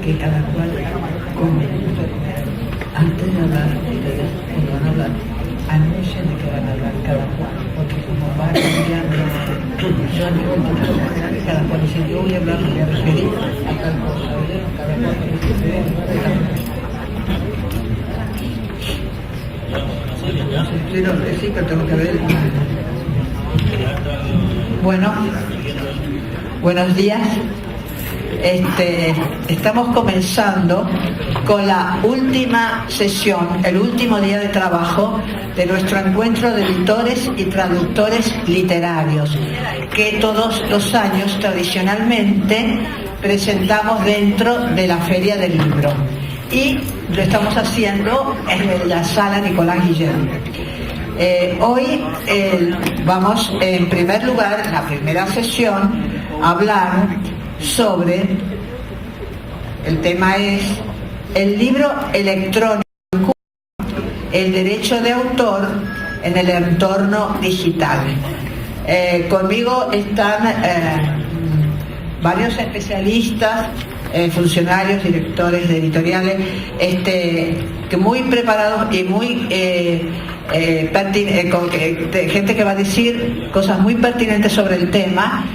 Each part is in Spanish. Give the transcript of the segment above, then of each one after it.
que cada cual antes de hablar, ustedes cuando van a hablar, anuncien de que van a hablar cada cual, porque como va cambiando, yo digo que cada cual dice, yo voy a hablar, me voy a referir a tal cosa, cada cual sí, pero tengo que ver. Bueno, buenos días. Estamos comenzando con la última sesión, el último día de trabajo de nuestro encuentro de editores y traductores literarios, que todos los años tradicionalmente presentamos dentro de la Feria del Libro. Y lo estamos haciendo en la sala Nicolás Guillén. Hoy vamos, en primer lugar, en la primera sesión, a hablar sobre, el tema es el libro electrónico, el derecho de autor en el entorno digital. Conmigo están varios especialistas, funcionarios, directores de editoriales, que muy preparados y muy gente que va a decir cosas muy pertinentes sobre el tema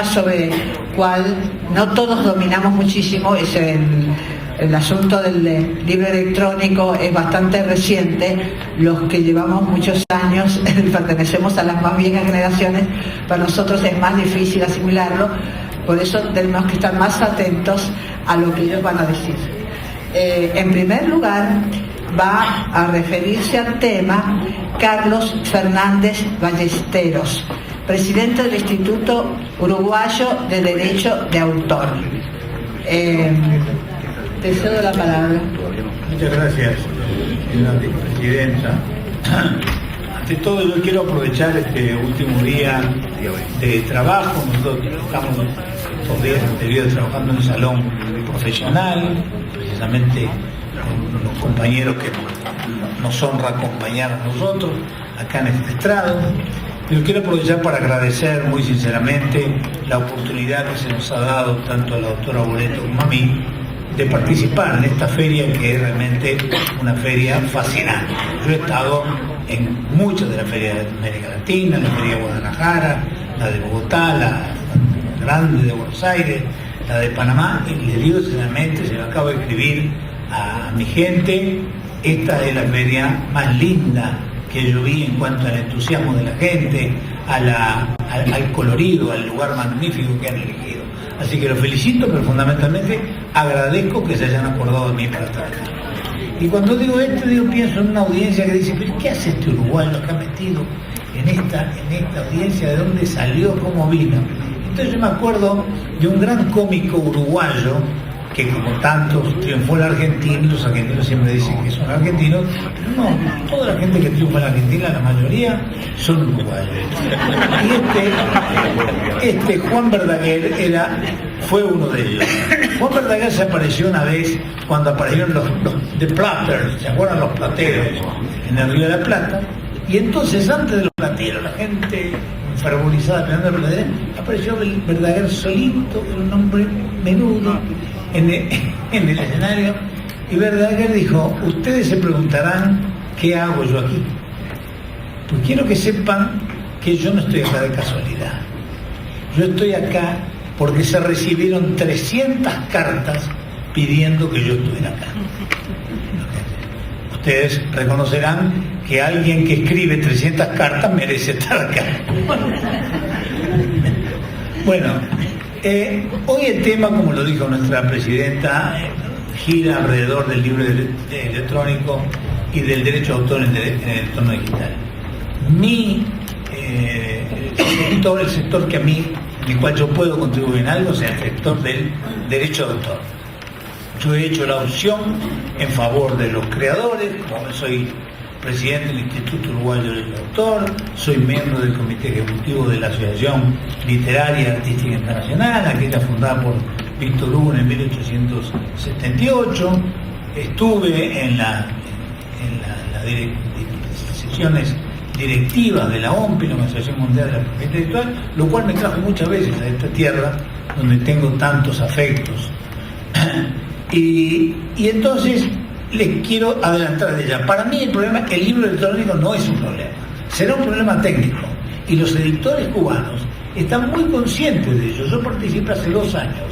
sobre cual no todos dominamos muchísimo. Es el asunto del libro electrónico es bastante reciente. Los que llevamos muchos años pertenecemos a las más viejas generaciones, para nosotros es más difícil asimilarlo. Por eso tenemos que estar más atentos a lo que ellos van a decir. En primer lugar, va a referirse al tema Carlos Fernández Ballesteros, presidente del Instituto Uruguayo de Derecho de Autor. Te cedo la palabra. Muchas gracias, señora presidenta. Ante todo, yo quiero aprovechar este último día de trabajo. Nosotros estamos los días anteriores trabajando en un salón profesional, precisamente con los compañeros que nos honra acompañar a nosotros acá en este estrado. Yo quiero aprovechar para agradecer muy sinceramente la oportunidad que se nos ha dado tanto a la doctora Boleto como a mí de participar en esta feria, que es realmente una feria fascinante. Yo he estado en muchas de las ferias de América Latina, la feria de Guadalajara, la de Bogotá, la grande de Buenos Aires, la de Panamá, y le digo sinceramente, se lo acabo de escribir a mi gente, esta es la feria más linda que yo vi en cuanto al entusiasmo de la gente, al colorido, al lugar magnífico que han elegido. Así que los felicito, pero fundamentalmente agradezco que se hayan acordado de mí para estar acá. Y cuando digo esto, pienso en una audiencia que dice, pero ¿qué hace este uruguayo que ha metido en esta audiencia? ¿De dónde salió? ¿Cómo vino? Entonces yo me acuerdo de un gran cómico uruguayo que, como tantos, triunfó en la Argentina. Los argentinos siempre dicen que son argentinos, pero no, toda la gente que triunfa en la Argentina, la mayoría, son uruguayos. Y Juan Verdaguer fue uno de ellos. Juan Verdaguer se apareció una vez cuando aparecieron los The Platters, ¿se acuerdan? Los plateros en el Río de la Plata. Y entonces, antes de los plateros, la gente fervorizada peleando el Verdaguer, apareció Verdaguer solito, era un hombre menudo en el escenario, y Verdaguer dijo: ustedes se preguntarán qué hago yo aquí. Pues quiero que sepan que yo no estoy acá de casualidad. Yo estoy acá porque se recibieron 300 cartas pidiendo que yo estuviera acá. Ustedes reconocerán que alguien que escribe 300 cartas merece estar acá. Bueno, hoy el tema, como lo dijo nuestra presidenta, gira alrededor del libro electrónico y del derecho de autor en el entorno digital. El sector que a mí, en el cual yo puedo contribuir en algo, es el sector del derecho de autor. Yo he hecho la opción en favor de los creadores, como soy presidente del Instituto Uruguayo del Autor, soy miembro del Comité Ejecutivo de la Asociación Literaria y Artística Internacional, aquella fundada por Víctor Hugo en 1878, estuve en las sesiones directivas de la OMPI, la Organización Mundial de la Propiedad Intelectual, lo cual me trajo muchas veces a esta tierra donde tengo tantos afectos. Y entonces les quiero adelantar de ella. Para mí el libro electrónico no es un problema, será un problema técnico. Y los editores cubanos están muy conscientes de ello. Yo participé hace 2 años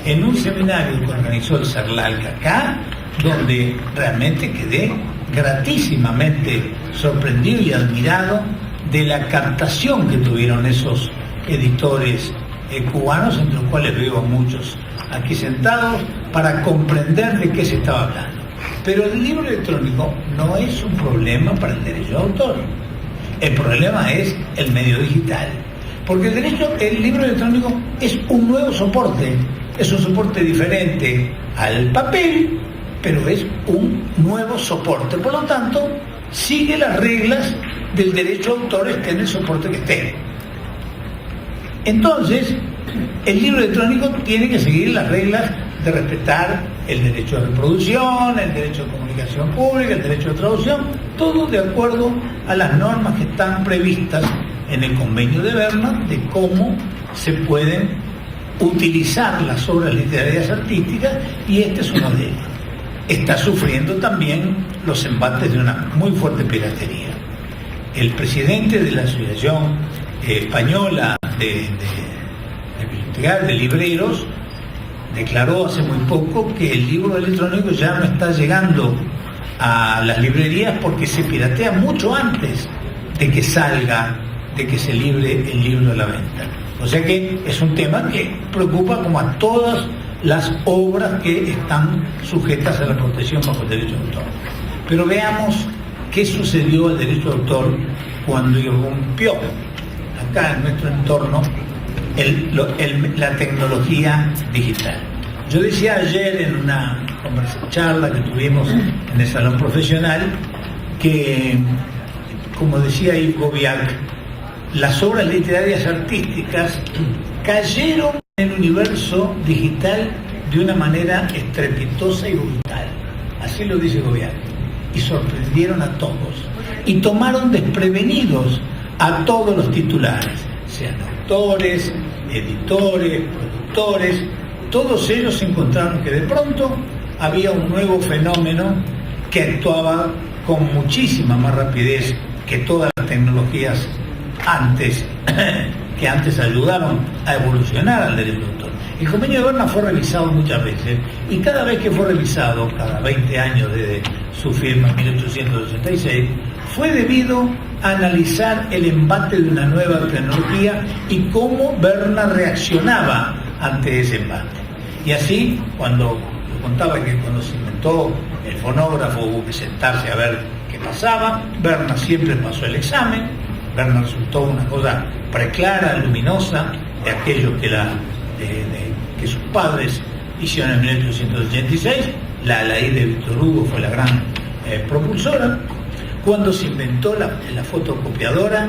en un seminario que organizó el CERLALC acá, donde realmente quedé gratísimamente sorprendido y admirado de la captación que tuvieron esos editores cubanos, entre los cuales veo a muchos aquí sentados, para comprender de qué se estaba hablando. Pero el libro electrónico no es un problema para el derecho de autor. El problema es el medio digital. Porque el libro electrónico es un nuevo soporte, es un soporte diferente al papel, pero es un nuevo soporte. Por lo tanto, sigue las reglas del derecho de autor, esté en el soporte que esté. Entonces, el libro electrónico tiene que seguir las reglas de respetar el derecho de reproducción, el derecho de comunicación pública, el derecho de traducción, todo de acuerdo a las normas que están previstas en el convenio de Berna de cómo se pueden utilizar las obras literarias artísticas, y este es uno de ellos. Está sufriendo también los embates de una muy fuerte piratería. El presidente de la Asociación Española de Libreros declaró hace muy poco que el libro electrónico ya no está llegando a las librerías porque se piratea mucho antes de que salga, de que se libre el libro a la venta. O sea que es un tema que preocupa como a todas las obras que están sujetas a la protección bajo el derecho de autor. Pero veamos qué sucedió al derecho de autor cuando irrumpió acá en nuestro entorno la tecnología digital. Yo decía ayer en una charla que tuvimos en el salón profesional que, como decía Yves Gauviac, las obras literarias artísticas cayeron en el universo digital de una manera estrepitosa y brutal. Así lo dice Gauviac. Y sorprendieron a todos. Y tomaron desprevenidos a todos los titulares, sean autores, editores, productores. Todos ellos encontraron que de pronto había un nuevo fenómeno que actuaba con muchísima más rapidez que todas las tecnologías que antes ayudaron a evolucionar al derecho de autor. El convenio de Berna fue revisado muchas veces, y cada vez que fue revisado, cada 20 años desde su firma en 1886, fue debido a analizar el embate de una nueva tecnología y cómo Berna reaccionaba ante ese embate. Y así, cuando yo contaba que cuando se inventó el fonógrafo hubo que sentarse a ver qué pasaba, Berna siempre pasó el examen. Berna resultó una cosa preclara, luminosa, de aquello que sus padres hicieron en 1886. La ley de Víctor Hugo fue la gran propulsora. Cuando se inventó la fotocopiadora,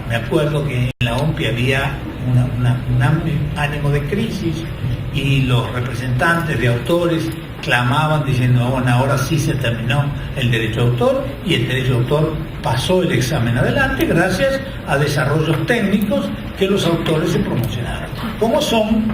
me acuerdo que en la OMPI había un amplio ánimo de crisis, y los representantes de autores clamaban diciendo: bueno, ahora sí se terminó el derecho de autor, y el derecho de autor pasó el examen adelante gracias a desarrollos técnicos que los autores se promocionaron, como son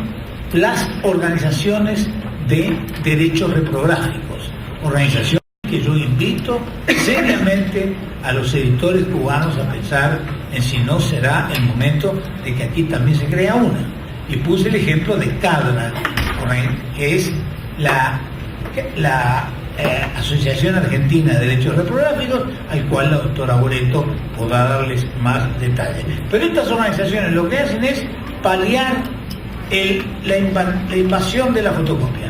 las organizaciones de derechos reprográficos, organizaciones que yo invito seriamente a los editores cubanos a pensar en si no será el momento de que aquí también se crea una. Y puse el ejemplo de CADRA, que es la Asociación Argentina de Derechos Reprográficos, al cual la doctora Boreto podrá darles más detalles. Pero estas organizaciones lo que hacen es paliar la invasión de la fotocopia.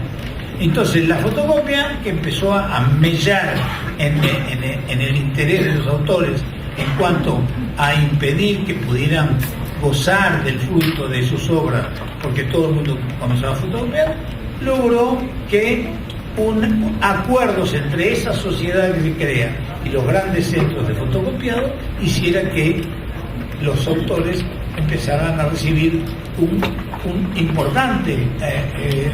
Entonces, la fotocopia, que empezó a mellar en el interés de los autores en cuanto a impedir que pudieran gozar del fruto de sus obras, porque todo el mundo comenzaba a fotocopiar, logró que acuerdos entre esa sociedad que se crea y los grandes centros de fotocopiado hiciera que los autores empezaran a recibir un importante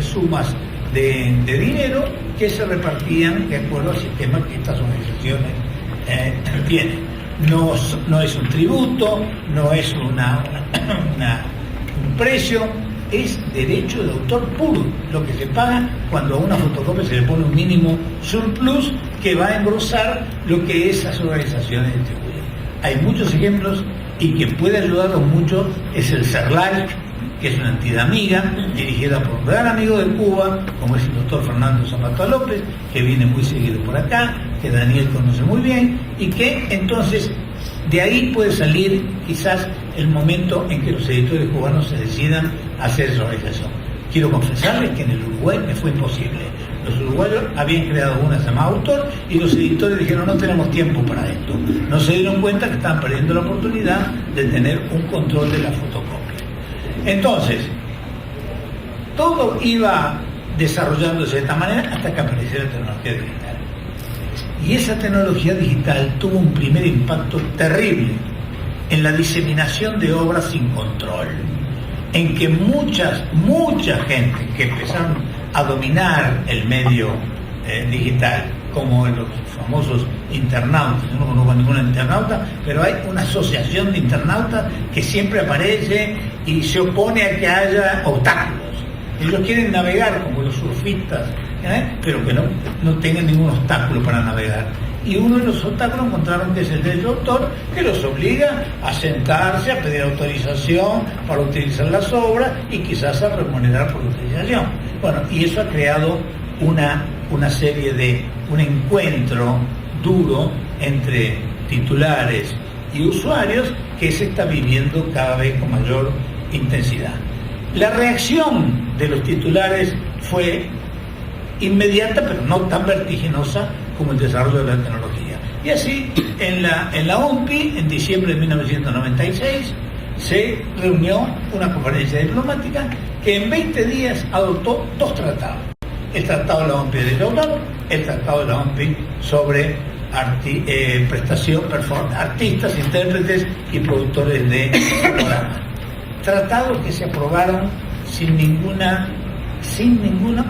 sumas de dinero que se repartían de acuerdo al sistema que estas organizaciones tienen. no es un tributo, no es un precio, es derecho de autor puro, lo que se paga cuando a una fotocopia se le pone un mínimo surplus que va a engrosar lo que esas organizaciones distribuyen. Hay muchos ejemplos y quien puede ayudarlos mucho es el CERLAC, que es una entidad amiga, dirigida por un gran amigo de Cuba, como es el doctor Fernando Zapata López, que viene muy seguido por acá, que Daniel conoce muy bien, y que entonces de ahí puede salir quizás el momento en que los editores cubanos se decidan a hacer esa organización. Quiero confesarles que en el Uruguay me fue imposible. Los uruguayos habían creado una llamada Autor y los editores dijeron no tenemos tiempo para esto. No se dieron cuenta que estaban perdiendo la oportunidad de tener un control de la fotocopia. Entonces, todo iba desarrollándose de esta manera hasta que apareció la tecnología digital. Y esa tecnología digital tuvo un primer impacto terrible en la diseminación de obras sin control, en que mucha gente que empezaron a dominar el medio digital, como los famosos internautas. Yo no conozco a ningún internauta, pero hay una asociación de internautas que siempre aparece y se opone a que haya obstáculos. Ellos quieren navegar como los surfistas, pero que no tengan ningún obstáculo para navegar. Y uno de los obstáculos encontraron que es el derecho de autor, que los obliga a sentarse, a pedir autorización para utilizar las obras y quizás a remunerar por la utilización. Bueno, y eso ha creado una serie de un encuentro duro entre titulares y usuarios que se está viviendo cada vez con mayor intensidad. La reacción de los titulares fue inmediata, pero no tan vertiginosa como el desarrollo de la tecnología. Y así, en la OMPI, en diciembre de 1996, se reunió una conferencia diplomática que en 20 días adoptó 2 tratados. El Tratado de la OMPI de Derecho de Autor, el Tratado de la OMPI sobre artistas, intérpretes y productores de programas. Tratados que se aprobaron sin ninguna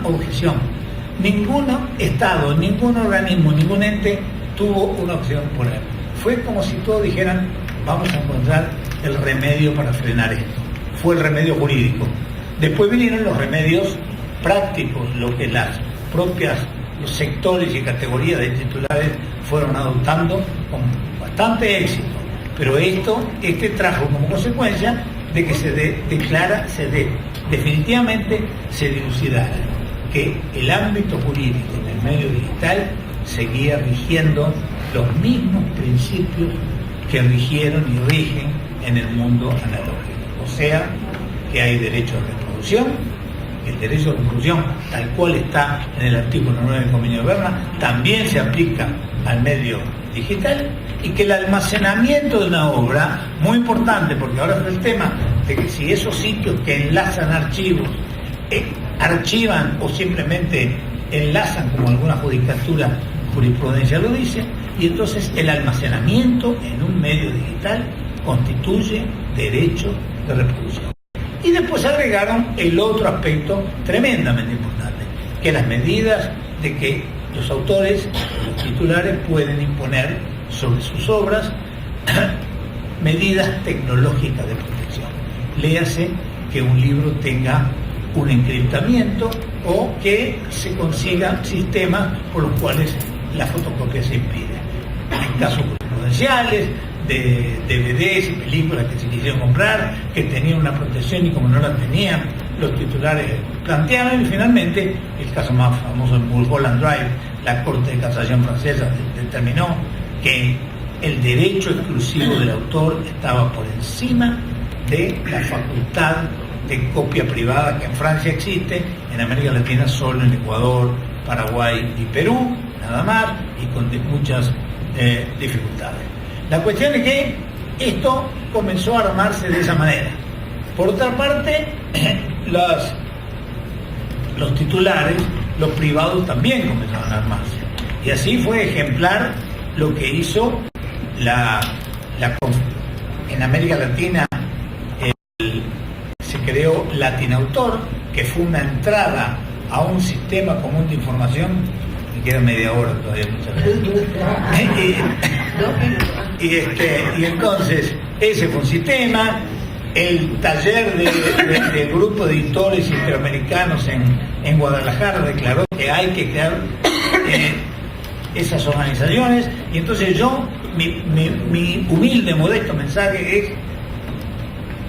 objeción. Ningún Estado, ningún organismo, ningún ente tuvo una opción por él. Fue como si todos dijeran, vamos a encontrar el remedio para frenar esto. Fue el remedio jurídico. Después vinieron los remedios prácticos, lo que los sectores y categorías de titulares fueron adoptando con bastante éxito. Pero este trajo como consecuencia de que definitivamente se dilucidara que el ámbito jurídico en el medio digital seguía rigiendo los mismos principios que rigieron y rigen en el mundo analógico. O sea, que hay derecho de reproducción, el derecho de reproducción, tal cual está en el artículo 9 del Convenio de Berna, también se aplica al medio digital, y que el almacenamiento de una obra, muy importante, porque ahora es el tema de que si esos sitios que enlazan archivos archivan o simplemente enlazan, como alguna jurisprudencia lo dice, y entonces el almacenamiento en un medio digital constituye derecho de reproducción. Y después agregaron el otro aspecto tremendamente importante, que las medidas de que los autores, los titulares, pueden imponer sobre sus obras medidas tecnológicas de protección. Léase que un libro tenga un encriptamiento o que se consigan sistemas por los cuales la fotocopia se impide. En casos jurisprudenciales, de DVDs y películas que se quisieron comprar, que tenían una protección y como no la tenían, los titulares planteaban, y finalmente, el caso más famoso en Mulholland Drive, la Corte de Casación francesa determinó que el derecho exclusivo del autor estaba por encima de la facultad de copia privada que en Francia existe, en América Latina solo en Ecuador, Paraguay y Perú, nada más, y con muchas dificultades. La cuestión es que esto comenzó a armarse de esa manera. Por otra parte, los titulares, los privados también comenzaron a armarse. Y así fue ejemplar lo que hizo en América Latina. Se creó Latinautor, que fue una entrada a un sistema común de información. Me queda media hora todavía, muchas gracias. Y entonces, ese fue un sistema. El taller del grupo de editores interamericanos en Guadalajara declaró que hay que crear esas organizaciones, y entonces mi humilde, modesto mensaje es: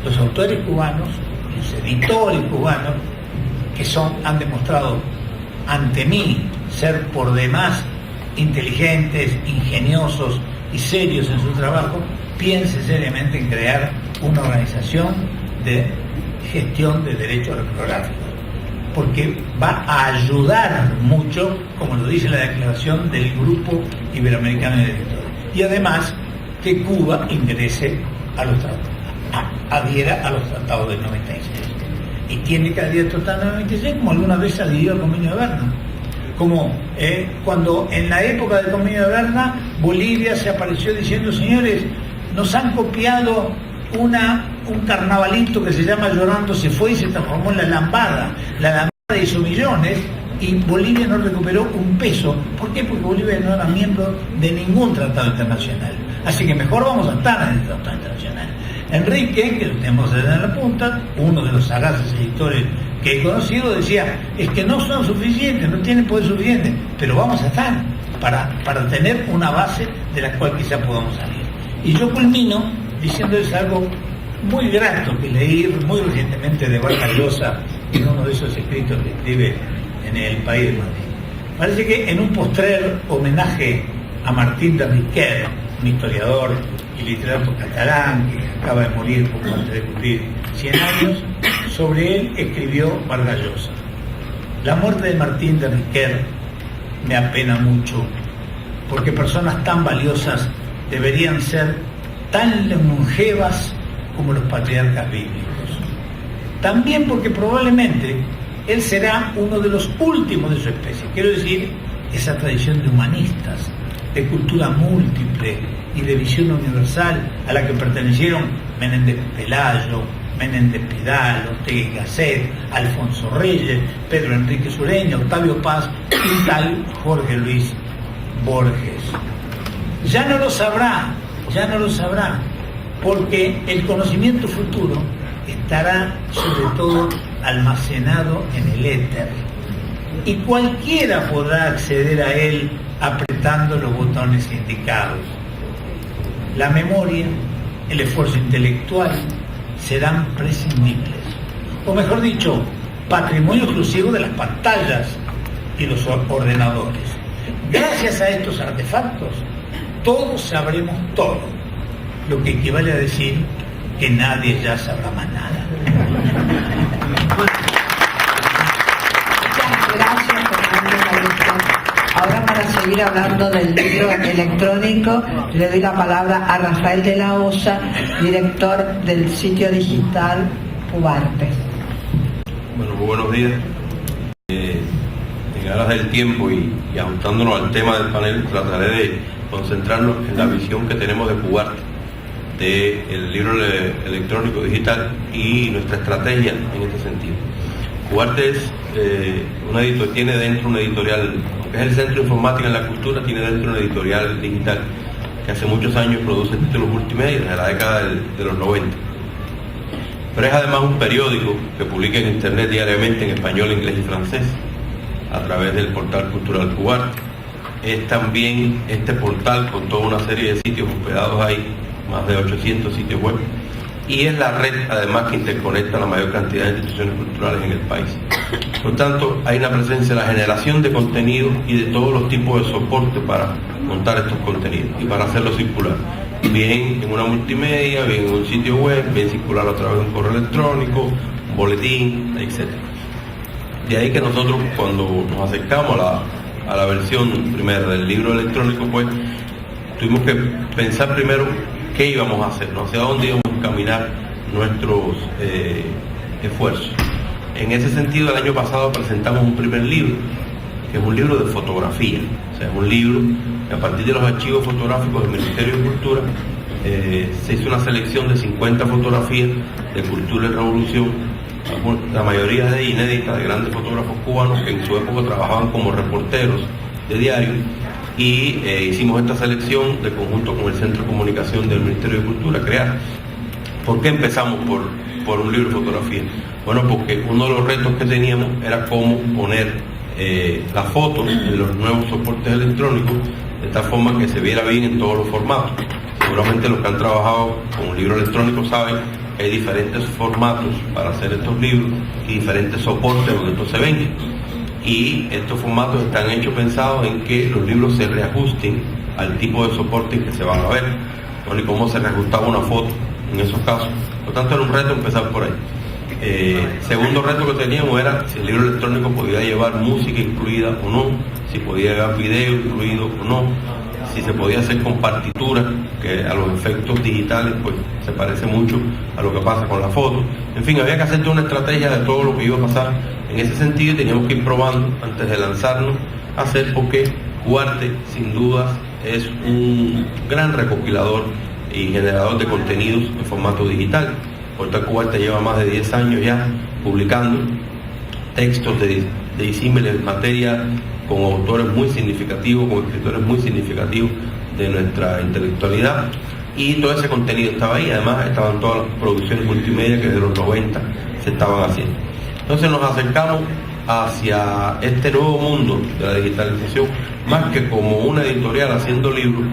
los autores cubanos, los editores cubanos, que han demostrado ante mí ser por demás inteligentes, ingeniosos y serios en su trabajo, piense seriamente en crear una organización de gestión de derechos reprográficos, porque va a ayudar mucho, como lo dice la declaración del Grupo Iberoamericano de Editores, y además que Cuba ingrese a los tratados, adhiera a los tratados del 96, y tiene que adherir al tratado del 96, como alguna vez adhirió al Convenio de Berna. Como cuando en la época del Convenio de Berna, Bolivia se apareció diciendo: señores, nos han copiado un carnavalito que se llama Llorando se fue y se transformó en La Lambada. La Lambada hizo millones y Bolivia no recuperó un peso. ¿Por qué? Porque Bolivia no era miembro de ningún tratado internacional. Así que mejor vamos a estar en el tratado internacional. Enrique, que lo tenemos desde la punta, uno de los sagaces editores que he conocido, decía: es que no son suficientes, no tienen poder suficiente, pero vamos a estar para tener una base de la cual quizá podamos salir. Y yo culmino diciéndoles algo muy grato que leí muy recientemente de Vargas Llosa en uno de esos escritos que escribe en El País de Madrid. Parece que en un postrer homenaje a Martín de Riquer, un historiador y literato catalán que acaba de morir poco antes de cumplir 100 años, sobre él escribió Vargas Llosa: la muerte de Martín de Riquer me apena mucho, porque personas tan valiosas deberían ser tan longevas como los patriarcas bíblicos. También porque probablemente él será uno de los últimos de su especie. Quiero decir, esa tradición de humanistas, de cultura múltiple y de visión universal a la que pertenecieron Menéndez Pelayo, Menéndez Pidal, Ortega y Gasset, Alfonso Reyes, Pedro Enrique Sureña, Octavio Paz y tal Jorge Luis Borges. Ya no lo sabrá, porque el conocimiento futuro estará sobre todo almacenado en el éter, y cualquiera podrá acceder a él apretando los botones indicados. La memoria, el esfuerzo intelectual serán prescindibles, o mejor dicho, patrimonio exclusivo de las pantallas y los ordenadores. Gracias a estos artefactos, todos sabremos todo, lo que equivale a decir que nadie ya sabrá más nada. Muchas gracias, Fernando. Ahora, para seguir hablando del libro electrónico, le doy la palabra a Rafael de la Osa, director del sitio digital Cubarte. Bueno, muy buenos días. En aras del tiempo y ajustándonos al tema del panel, trataré de concentrarnos en la visión que tenemos de Cubarte, del libro electrónico digital y nuestra estrategia en este sentido. Cubarte es tiene dentro una editorial, aunque es el Centro de Informática en la Cultura, tiene dentro una editorial digital que hace muchos años produce títulos multimedia, desde la década de los 90. Pero es además un periódico que publica en internet diariamente en español, inglés y francés, a través del portal cultural Cubarte. Es también este portal con toda una serie de sitios hospedados ahí, más de 800 sitios web, y es la red además que interconecta la mayor cantidad de instituciones culturales en el país. Por tanto, hay una presencia de la generación de contenidos y de todos los tipos de soporte para montar estos contenidos y para hacerlos circular, bien en una multimedia, bien en un sitio web, bien circular a través de un correo electrónico, un boletín, etc. De ahí que nosotros, cuando nos acercamos a la versión primera del libro electrónico, pues tuvimos que pensar primero qué íbamos a hacer, ¿no? Hacia dónde íbamos a caminar nuestros esfuerzos. En ese sentido, el año pasado presentamos un primer libro, que es un libro de fotografía, o sea, es un libro que a partir de los archivos fotográficos del Ministerio de Cultura se hizo una selección de 50 fotografías de cultura y revolución, la mayoría de inéditas, de grandes fotógrafos cubanos que en su época trabajaban como reporteros de diario y hicimos esta selección de conjunto con el Centro de Comunicación del Ministerio de Cultura, CREAR. ¿Por qué empezamos por un libro de fotografía? Bueno, porque uno de los retos que teníamos era cómo poner las fotos en los nuevos soportes electrónicos de tal forma que se viera bien en todos los formatos. Seguramente los que han trabajado con un libro electrónico saben que hay diferentes formatos para hacer estos libros y diferentes soportes donde estos se ven. Y estos formatos están hechos pensados en que los libros se reajusten al tipo de soporte que se van a ver. Bueno, y cómo se reajustaba una foto en esos casos. Por tanto, era un reto empezar por ahí. Segundo reto que teníamos era si el libro electrónico podía llevar música incluida o no, si podía llevar video incluido o no, si se podía hacer con partituras, que a los efectos digitales pues se parece mucho a lo que pasa con la foto. En fin, había que hacer toda una estrategia de todo lo que iba a pasar en ese sentido y teníamos que ir probando antes de lanzarnos a hacer, porque Cuarte sin dudas es un gran recopilador y generador de contenidos en formato digital. Portal Cuarte lleva más de 10 años ya publicando textos de disímiles materias con autores muy significativos, con escritores muy significativos de nuestra intelectualidad, y todo ese contenido estaba ahí. Además estaban todas las producciones multimedia que desde los 90 se estaban haciendo. Entonces nos acercamos hacia este nuevo mundo de la digitalización, más que como una editorial haciendo libros,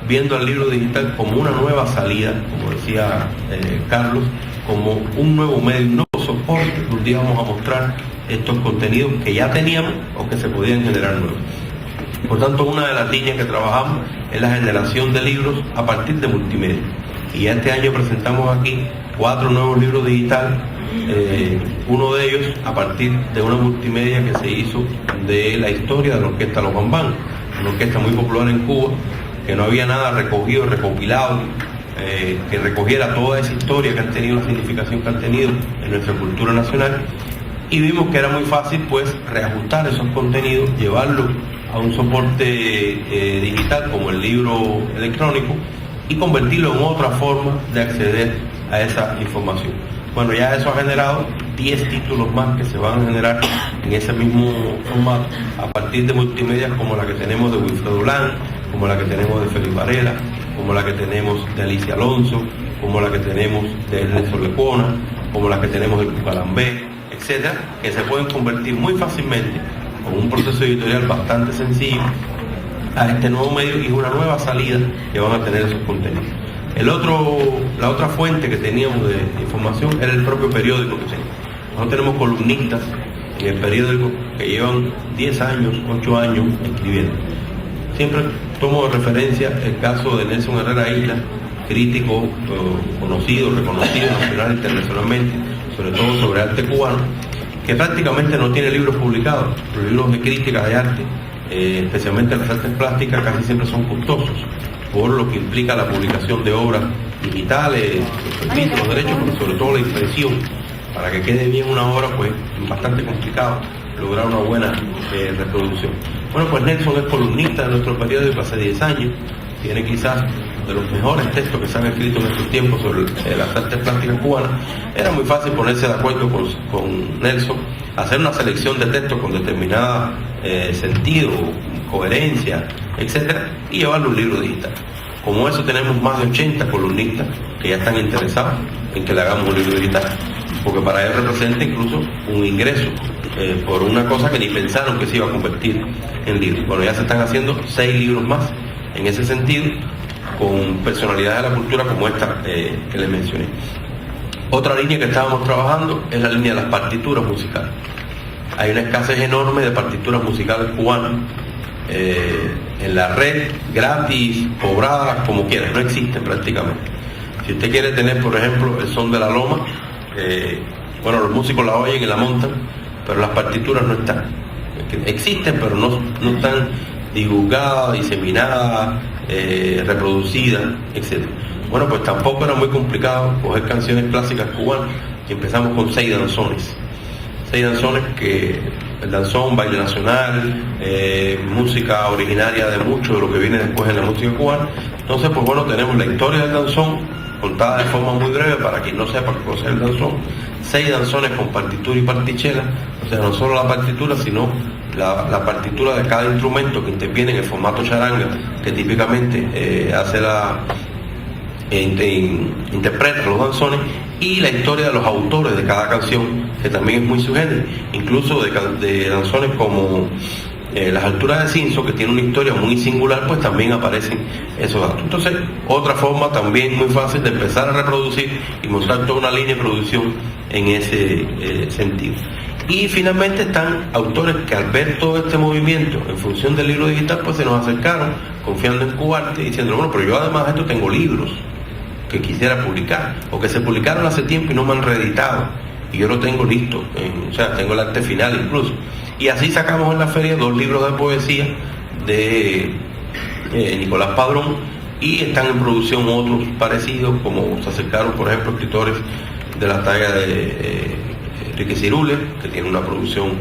viendo al libro digital como una nueva salida, como decía Carlos, como un nuevo medio, un nuevo soporte donde íbamos a mostrar estos contenidos que ya teníamos o que se podían generar nuevos. Por tanto, una de las líneas que trabajamos es la generación de libros a partir de multimedia. Y ya este año presentamos aquí 4 nuevos libros digitales, uno de ellos a partir de una multimedia que se hizo de la historia de la orquesta Los Bambán, una orquesta muy popular en Cuba, que no había nada recogido, recopilado, que recogiera toda esa historia que han tenido, la significación que han tenido en nuestra cultura nacional, y vimos que era muy fácil pues reajustar esos contenidos, llevarlos a un soporte digital como el libro electrónico y convertirlo en otra forma de acceder a esa información. Bueno, ya eso ha generado 10 títulos más que se van a generar en ese mismo formato a partir de multimedias como la que tenemos de Wilfredo Blanc, como la que tenemos de Félix Varela, como la que tenemos de Alicia Alonso, como la que tenemos de Ernesto Lecuona, como la que tenemos de Cucalambé, etcétera, que se pueden convertir muy fácilmente con un proceso editorial bastante sencillo a este nuevo medio y una nueva salida que van a tener esos contenidos. La otra fuente que teníamos de información era el propio periódico que tenemos. Nosotros tenemos columnistas en el periódico que llevan 10 años, 8 años escribiendo. Siempre tomo de referencia el caso de Nelson Herrera Isla, crítico conocido, reconocido nacional e internacionalmente, sobre todo sobre arte cubano, que prácticamente no tiene libros publicados. Los libros de crítica de arte, especialmente las artes plásticas, casi siempre son costosos, por lo que implica la publicación de obras digitales, los derechos, pero sobre todo la impresión. Para que quede bien una obra, pues es bastante complicado lograr una buena reproducción. Bueno, pues Nelson es columnista de nuestro periódico hace 10 años, tiene quizás de los mejores textos que se han escrito en estos tiempos sobre las artes plásticas cubanas. Era muy fácil ponerse de acuerdo con Nelson, hacer una selección de textos con determinada sentido, coherencia, etcétera, y llevarlo a un libro digital. Como eso tenemos más de 80 columnistas que ya están interesados en que le hagamos un libro digital, porque para ellos representa incluso un ingreso por una cosa que ni pensaron que se iba a convertir en libro. Bueno, ya se están haciendo 6 libros más en ese sentido, con personalidades de la cultura como esta que les mencioné. Otra línea que estábamos trabajando es la línea de las partituras musicales. Hay una escasez enorme de partituras musicales cubanas en la red, gratis, cobradas, como quieras, no existen prácticamente. Si usted quiere tener, por ejemplo, el son de la loma, bueno, los músicos la oyen y la montan, pero las partituras no están. Existen, pero no están divulgadas, diseminadas, reproducidas, etc. Bueno, pues tampoco era muy complicado coger canciones clásicas cubanas, y empezamos con 6 danzones. 6 danzones que el danzón, baile nacional, música originaria de mucho de lo que viene después en la música cubana. Entonces, pues bueno, tenemos la historia del danzón contada de forma muy breve para quien no sepa qué cosa es el danzón, 6 danzones con partitura y partichela, o sea, no solo la partitura, sino la partitura de cada instrumento que interviene en el formato charanga, que típicamente interpreta los danzones, y la historia de los autores de cada canción, que también es muy sugestivo, incluso de danzones como Las alturas de Cinzo, que tiene una historia muy singular, pues también aparecen esos datos. Entonces, otra forma también muy fácil de empezar a reproducir y mostrar toda una línea de producción en ese sentido. Y finalmente están autores que al ver todo este movimiento en función del libro digital, pues se nos acercaron confiando en Cubarte, diciendo, bueno, pero yo además de esto tengo libros que quisiera publicar, o que se publicaron hace tiempo y no me han reeditado, y yo lo tengo listo, o sea, tengo el arte final incluso. Y así sacamos en la feria 2 libros de poesía de Nicolás Padrón, y están en producción otros parecidos, como se acercaron, por ejemplo, escritores de la talla de Enrique Cirules, que tiene una producción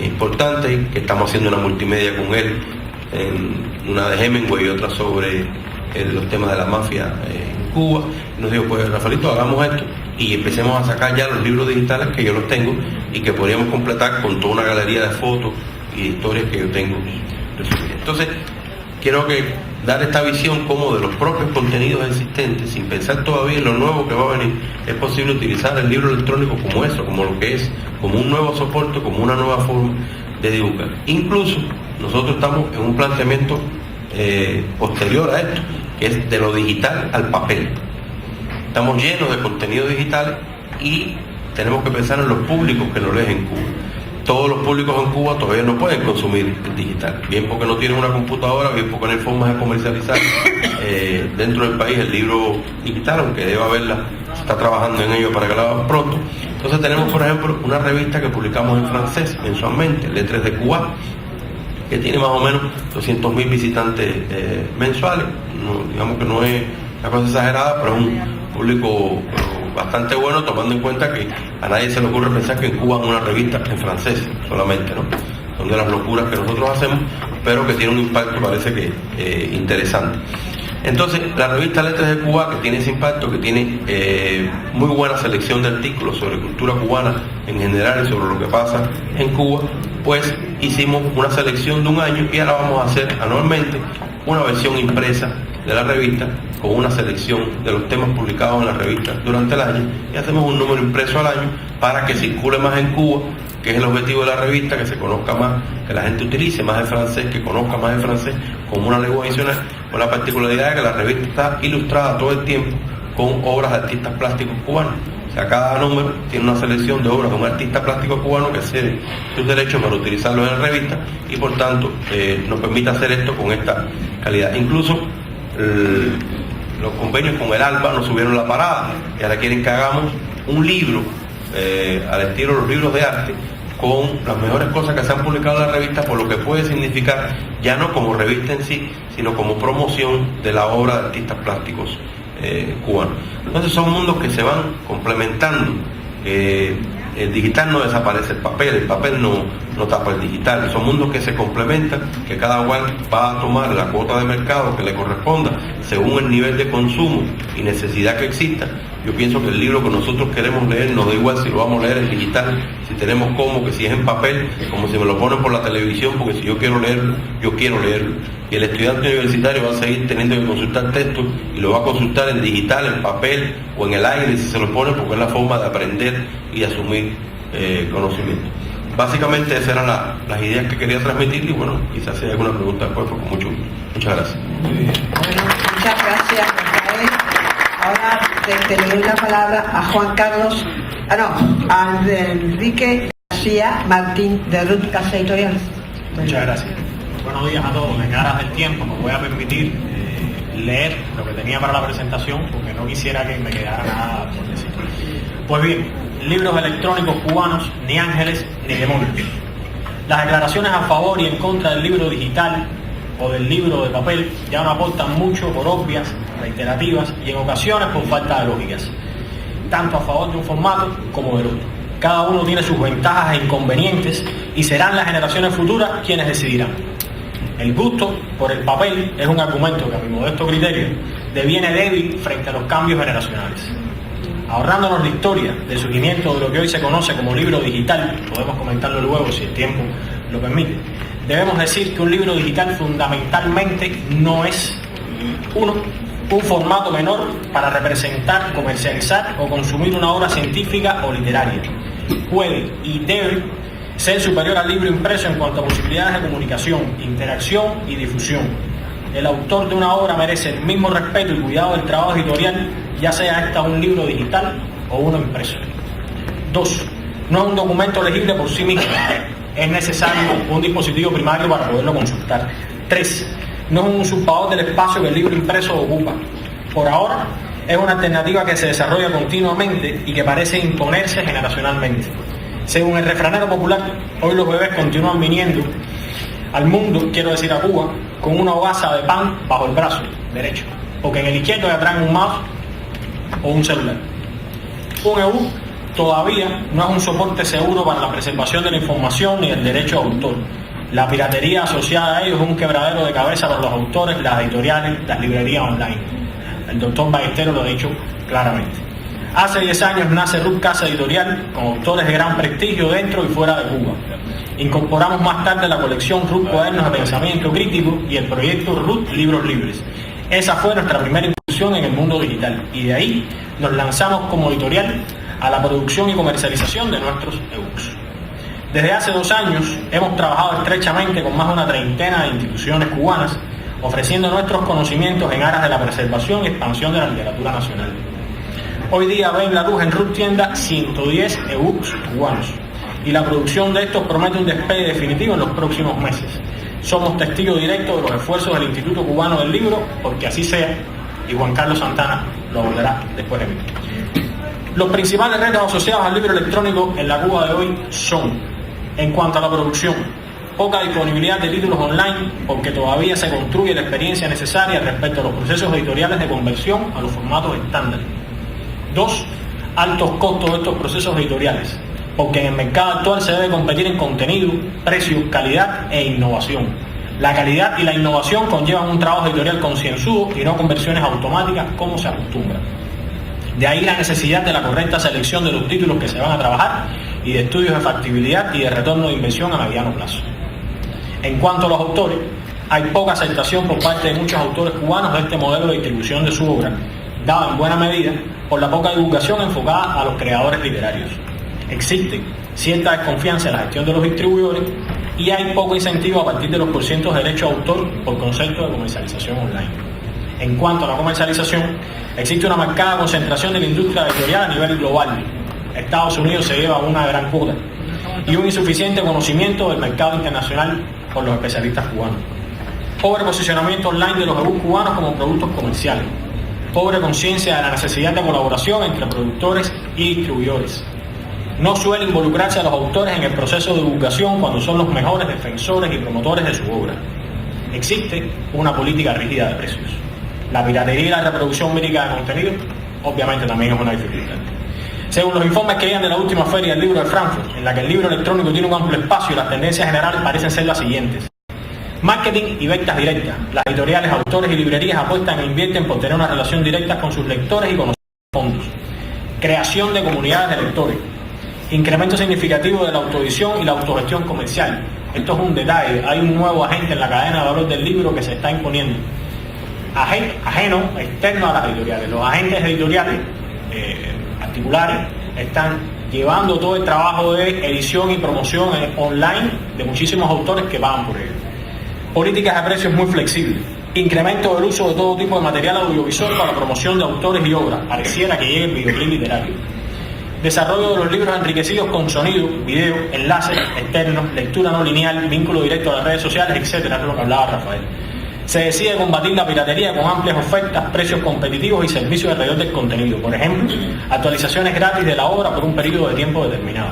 importante, y que estamos haciendo una multimedia con él, una de Hemingway y otra sobre los temas de la mafia en Cuba. Y nos dijo, pues Rafaelito, hagamos esto y empecemos a sacar ya los libros digitales, que yo los tengo y que podríamos completar con toda una galería de fotos y de historias que yo tengo resumidas. Entonces, quiero dar esta visión como de los propios contenidos existentes, sin pensar todavía en lo nuevo que va a venir. Es posible utilizar el libro electrónico como eso, como lo que es, como un nuevo soporte, como una nueva forma de divulgar. Incluso nosotros estamos en un planteamiento posterior a esto, que es de lo digital al papel. Estamos llenos de contenido digital y tenemos que pensar en los públicos que lo leen en Cuba. Todos los públicos en Cuba todavía no pueden consumir el digital, bien porque no tienen una computadora, bien porque no hay formas de comercializar dentro del país el libro digital, aunque debe haberla, se está trabajando en ello para que la hagan pronto. Entonces tenemos, por ejemplo, una revista que publicamos en francés mensualmente, Lettres de Cuba, que tiene más o menos 200.000 visitantes mensuales. Digamos que no es una cosa exagerada, pero es un público bastante bueno, tomando en cuenta que a nadie se le ocurre pensar que en Cuba hay una revista en francés solamente, ¿no? Son de las locuras que nosotros hacemos, pero que tiene un impacto, parece que interesante. Entonces, la revista Letras de Cuba, que tiene ese impacto, que tiene muy buena selección de artículos sobre cultura cubana en general y sobre lo que pasa en Cuba, pues hicimos una selección de un año y ahora vamos a hacer anualmente una versión impresa de la revista con una selección de los temas publicados en la revista durante el año, y hacemos un número impreso al año para que circule más en Cuba, que es el objetivo de la revista, que se conozca más, que la gente utilice más el francés, que conozca más el francés como una lengua adicional, con la particularidad de que la revista está ilustrada todo el tiempo con obras de artistas plásticos cubanos. O sea, cada número tiene una selección de obras de un artista plástico cubano que cede sus derechos para utilizarlos en la revista, y por tanto nos permite hacer esto con esta calidad. Incluso los convenios con el ALBA nos subieron la parada y ahora quieren que hagamos un libro al estilo de los libros de arte, con las mejores cosas que se han publicado en la revista, por lo que puede significar, ya no como revista en sí, sino como promoción de la obra de artistas plásticos cubanos. Entonces son mundos que se van complementando. El digital no desaparece el papel no tapa el digital. Son mundos que se complementan, que cada cual va a tomar la cuota de mercado que le corresponda según el nivel de consumo y necesidad que exista. Yo pienso que el libro que nosotros queremos leer nos da igual si lo vamos a leer en digital, si tenemos como, que si es en papel, como si me lo ponen por la televisión, porque si yo quiero leerlo, yo quiero leerlo. Y el estudiante universitario va a seguir teniendo que consultar textos y lo va a consultar en digital, en papel o en el aire si se lo pone, porque es la forma de aprender y asumir conocimiento. Básicamente esas eran las ideas que quería transmitir, y bueno, quizás si hay alguna pregunta después, pues con mucho gusto. Muchas gracias. Bueno, muchas gracias, Rafael. Ahora te doy la palabra a Juan Carlos, a Enrique García Martín, de Ruth Casa Editorial. Muchas gracias. Buenos días a todos. En aras del tiempo me voy a permitir leer lo que tenía para la presentación, porque no quisiera que me quedara nada por decir. Pues bien, libros electrónicos cubanos, ni ángeles ni demonios. Las declaraciones a favor y en contra del libro digital o del libro de papel ya no aportan mucho por obvias, reiterativas y en ocasiones por falta de lógicas, tanto a favor de un formato como del otro. Cada uno tiene sus ventajas e inconvenientes y serán las generaciones futuras quienes decidirán. El gusto por el papel es un argumento que, a mi modesto criterio, deviene débil frente a los cambios generacionales. ahorrándonos la historia del surgimiento de lo que hoy se conoce como libro digital, podemos comentarlo luego si el tiempo lo permite, debemos decir que un libro digital fundamentalmente no es un formato menor para representar, comercializar o consumir una obra científica o literaria. Puede y debe ser superior al libro impreso en cuanto a posibilidades de comunicación, interacción y difusión. El autor de una obra merece el mismo respeto y cuidado del trabajo editorial, ya sea esta un libro digital o uno impreso. 2. No es un documento legible por sí mismo. Es necesario un dispositivo primario para poderlo consultar. 3. No es un usurpador del espacio que el libro impreso ocupa. Por ahora, es una alternativa que se desarrolla continuamente y que parece imponerse generacionalmente. Según el refranero popular, hoy los bebés continúan viniendo al mundo, quiero decir a Cuba, con una hogaza de pan bajo el brazo derecho, porque en el izquierdo ya traen un mouse o un celular. Un ebook todavía no es un soporte seguro para la preservación de la información ni el derecho de autor. La piratería asociada a ello es un quebradero de cabeza para los autores, las editoriales, las librerías online. El doctor Ballesteros lo ha dicho claramente. Hace 10 años nace RUT Casa Editorial, con autores de gran prestigio dentro y fuera de Cuba. Incorporamos más tarde la colección RUT Cuadernos de Pensamiento Crítico y el proyecto RUT Libros Libres. Esa fue nuestra primera incursión en el mundo digital y de ahí nos lanzamos como editorial a la producción y comercialización de nuestros ebooks. Desde hace 2 años hemos trabajado estrechamente con más de una treintena de instituciones cubanas, ofreciendo nuestros conocimientos en aras de la preservación y expansión de la literatura nacional. Hoy día ven la luz en RUT Tienda 110 ebooks cubanos y la producción de estos promete un despegue definitivo en los próximos meses. Somos testigos directos de los esfuerzos del Instituto Cubano del Libro, porque así sea, y Juan Carlos Santana lo abordará después de mí. Los principales retos asociados al libro electrónico en la Cuba de hoy son, en cuanto a la producción, poca disponibilidad de títulos online, porque todavía se construye la experiencia necesaria respecto a los procesos editoriales de conversión a los formatos estándar. 2. Altos costos de estos procesos editoriales, porque en el mercado actual se debe competir en contenido, precio, calidad e innovación. La calidad y la innovación conllevan un trabajo editorial concienzudo y no conversiones automáticas como se acostumbra. De ahí la necesidad de la correcta selección de los títulos que se van a trabajar y de estudios de factibilidad y de retorno de inversión a mediano plazo. En cuanto a los autores, hay poca aceptación por parte de muchos autores cubanos de este modelo de distribución de su obra, dado en buena medida por la poca divulgación enfocada a los creadores literarios. Existe cierta desconfianza en la gestión de los distribuidores y hay poco incentivo a partir de los porcientos de derecho de autor por concepto de comercialización online. En cuanto a la comercialización, existe una marcada concentración de la industria editorial a nivel global. Estados Unidos se lleva una gran cuota y un insuficiente conocimiento del mercado internacional por los especialistas cubanos. Pobre posicionamiento online de los ebooks cubanos como productos comerciales. Pobre conciencia de la necesidad de colaboración entre productores y distribuidores. No suele involucrarse a los autores en el proceso de divulgación cuando son los mejores defensores y promotores de su obra. Existe una política rígida de precios. La piratería y la reproducción vírica de contenido obviamente también es una dificultad. Según los informes que llegan de la última feria del libro de Frankfurt, en la que el libro electrónico tiene un amplio espacio, las tendencias generales parecen ser las siguientes. Marketing y ventas directas. Las editoriales, autores y librerías apuestan e invierten por tener una relación directa con sus lectores y con los fondos. Creación de comunidades de lectores. Incremento significativo de la autoedición y la autogestión comercial. Esto es un detalle. Hay un nuevo agente en la cadena de valor del libro que se está imponiendo. Ajeno, externo a las editoriales. Los agentes editoriales particulares están llevando todo el trabajo de edición y promoción online de muchísimos autores que pagan por ello. Políticas de precios muy flexibles. Incremento del uso de todo tipo de material audiovisual para la promoción de autores y obras. Pareciera que llegue el videoclip literario. Desarrollo de los libros enriquecidos con sonido, video, enlaces externos, lectura no lineal, vínculo directo a las redes sociales, etcétera, es lo que hablaba Rafael. Se decide combatir la piratería con amplias ofertas, precios competitivos y servicios alrededor del contenido. Por ejemplo, actualizaciones gratis de la obra por un periodo de tiempo determinado.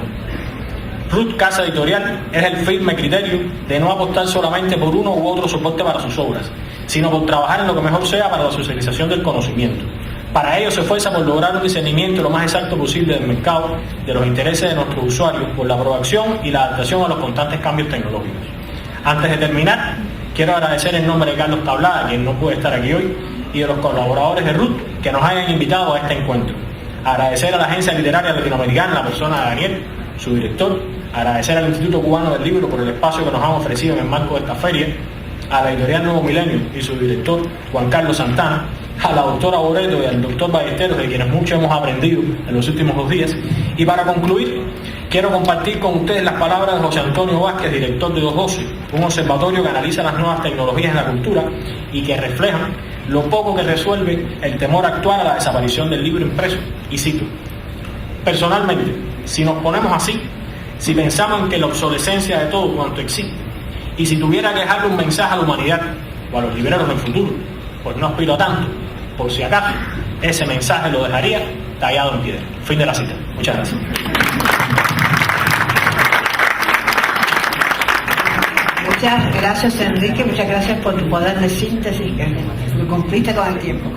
RUT Casa Editorial es el firme criterio de no apostar solamente por uno u otro soporte para sus obras, sino por trabajar en lo que mejor sea para la socialización del conocimiento. Para ello se esfuerza por lograr un discernimiento lo más exacto posible del mercado, de los intereses de nuestros usuarios, por la aprobación y la adaptación a los constantes cambios tecnológicos. Antes de terminar, quiero agradecer en nombre de Carlos Tablada, quien no puede estar aquí hoy, y de los colaboradores de RUT que nos hayan invitado a este encuentro. agradecer a la Agencia Literaria Latinoamericana, la persona de Daniel, su director, agradecer al Instituto Cubano del Libro por el espacio que nos han ofrecido en el marco de esta feria, a la editorial Nuevo Milenio y su director Juan Carlos Santana, a la doctora Boreto y al doctor Ballesteros, de quienes mucho hemos aprendido en los últimos 2 días. Y para concluir, quiero compartir con ustedes las palabras de José Antonio Vázquez, director de 212, un observatorio que analiza las nuevas tecnologías en la cultura y que reflejan lo poco que resuelve el temor actual a la desaparición del libro impreso. Y cito: personalmente, si nos ponemos así, si pensamos en que la obsolescencia de todo cuanto existe, y si tuviera que dejarle un mensaje a la humanidad o a los libreros del futuro, pues no aspiro a tanto, por si acaso, ese mensaje lo dejaría tallado en piedra. Fin de la cita. Muchas gracias. Muchas gracias, Enrique, muchas gracias por tu poder de síntesis, que lo cumpliste con el tiempo.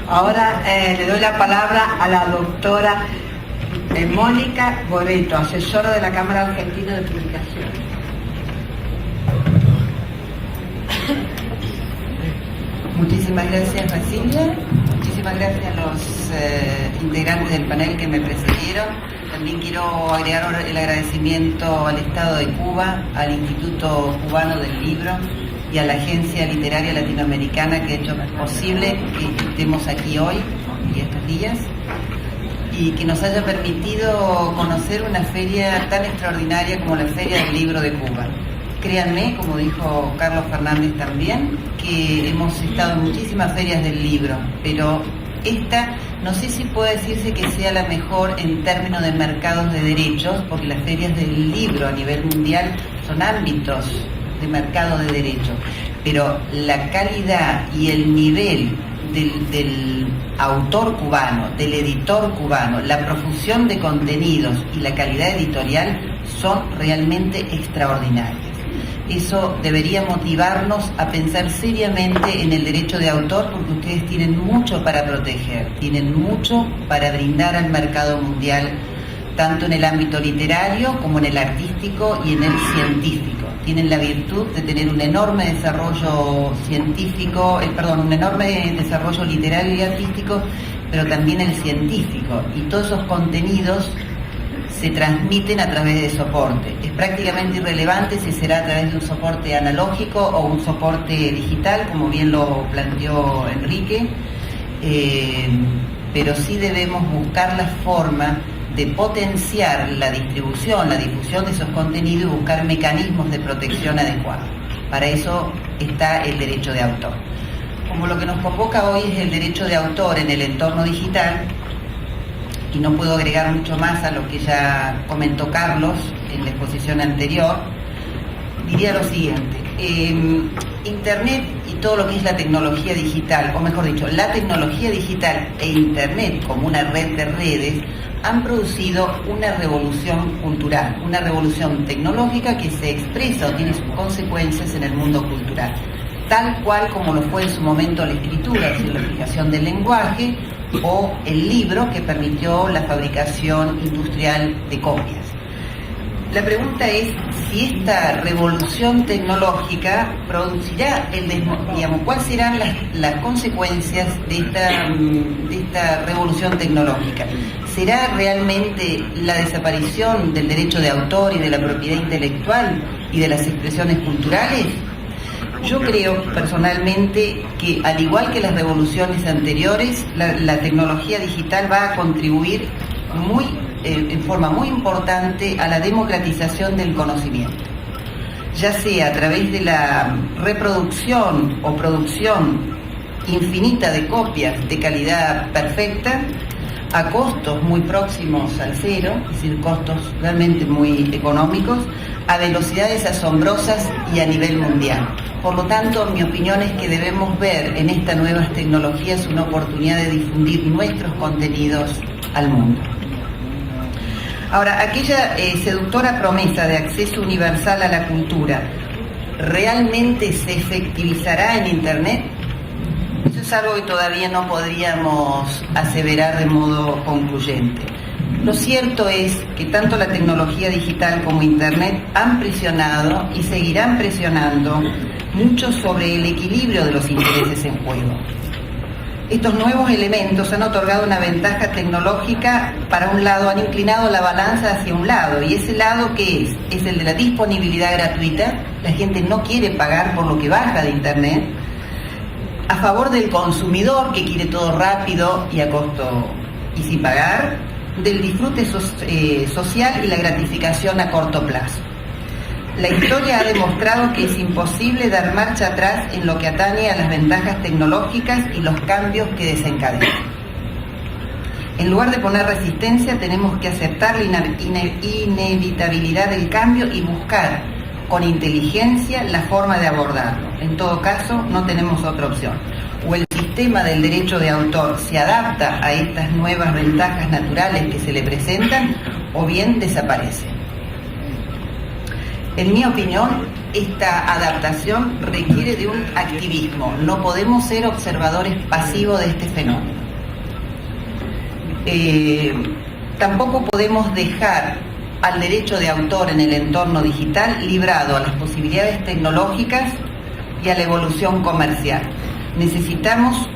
Ahora le doy la palabra a la doctora Mónica Boreto, asesora de la Cámara Argentina de Publicación. Muchísimas gracias, Basilia. Muchísimas gracias a los integrantes del panel que me precedieron. También quiero agregar el agradecimiento al Estado de Cuba, al Instituto Cubano del Libro y a la Agencia Literaria Latinoamericana que ha hecho posible que estemos aquí hoy y estos días, y que nos haya permitido conocer una feria tan extraordinaria como la Feria del Libro de Cuba. Créanme, como dijo Carlos Fernández también, que hemos estado en muchísimas ferias del libro, pero esta no sé si puede decirse que sea la mejor en términos de mercados de derechos, porque las ferias del libro a nivel mundial son ámbitos de mercado de derechos, pero la calidad y el nivel del autor cubano, del editor cubano, la profusión de contenidos y la calidad editorial son realmente extraordinarias. Eso debería motivarnos a pensar seriamente en el derecho de autor, porque ustedes tienen mucho para proteger, tienen mucho para brindar al mercado mundial, tanto en el ámbito literario como en el artístico y en el científico. Tienen la virtud de tener un enorme desarrollo científico, un enorme desarrollo literario y artístico, pero también el científico, y todos esos contenidos se transmiten a través de soporte. Es prácticamente irrelevante si será a través de un soporte analógico o un soporte digital, como bien lo planteó Enrique, pero sí debemos buscar la forma de potenciar la difusión de esos contenidos y buscar mecanismos de protección adecuados. Para eso está el derecho de autor. Como lo que nos convoca hoy es el derecho de autor en el entorno digital, y no puedo agregar mucho más a lo que ya comentó Carlos en la exposición anterior, diría lo siguiente: Internet y todo lo que es la tecnología digital, o mejor dicho, la tecnología digital e Internet como una red de redes, han producido una revolución cultural, una revolución tecnológica que se expresa o tiene sus consecuencias en el mundo cultural, tal cual como lo fue en su momento la escritura, es decir, la aplicación del lenguaje, o el libro, que permitió la fabricación industrial de copias. La pregunta es si esta revolución tecnológica producirá cuáles serán las consecuencias de esta revolución tecnológica. ¿Será realmente la desaparición del derecho de autor y de la propiedad intelectual y de las expresiones culturales? Yo creo personalmente que, al igual que las revoluciones anteriores, la tecnología digital va a contribuir en forma muy importante a la democratización del conocimiento, ya sea a través de la reproducción o producción infinita de copias de calidad perfecta, a costos muy próximos al cero, es decir, costos realmente muy económicos, a velocidades asombrosas y a nivel mundial. Por lo tanto, mi opinión es que debemos ver en estas nuevas tecnologías una oportunidad de difundir nuestros contenidos al mundo. Ahora, aquella seductora promesa de acceso universal a la cultura, ¿realmente se efectivizará en Internet? Eso es algo que todavía no podríamos aseverar de modo concluyente. Lo cierto es que tanto la tecnología digital como Internet han presionado y seguirán presionando mucho sobre el equilibrio de los intereses en juego. Estos nuevos elementos han otorgado una ventaja tecnológica para un lado, han inclinado la balanza hacia un lado, y ese lado ¿qué es? Es el de la disponibilidad gratuita. La gente no quiere pagar por lo que baja de Internet, a favor del consumidor que quiere todo rápido y a costo y sin pagar, del disfrute social y la gratificación a corto plazo. La historia ha demostrado que es imposible dar marcha atrás en lo que atañe a las ventajas tecnológicas y los cambios que desencadenan. En lugar de poner resistencia, tenemos que aceptar la inevitabilidad del cambio y buscar con inteligencia la forma de abordarlo. En todo caso, no tenemos otra opción. O el sistema del derecho de autor se adapta a estas nuevas ventajas naturales que se le presentan, o bien desaparece. En mi opinión, esta adaptación requiere de un activismo. No podemos ser observadores pasivos de este fenómeno. Tampoco podemos dejar al derecho de autor en el entorno digital librado a las posibilidades tecnológicas y a la evolución comercial. Necesitamos,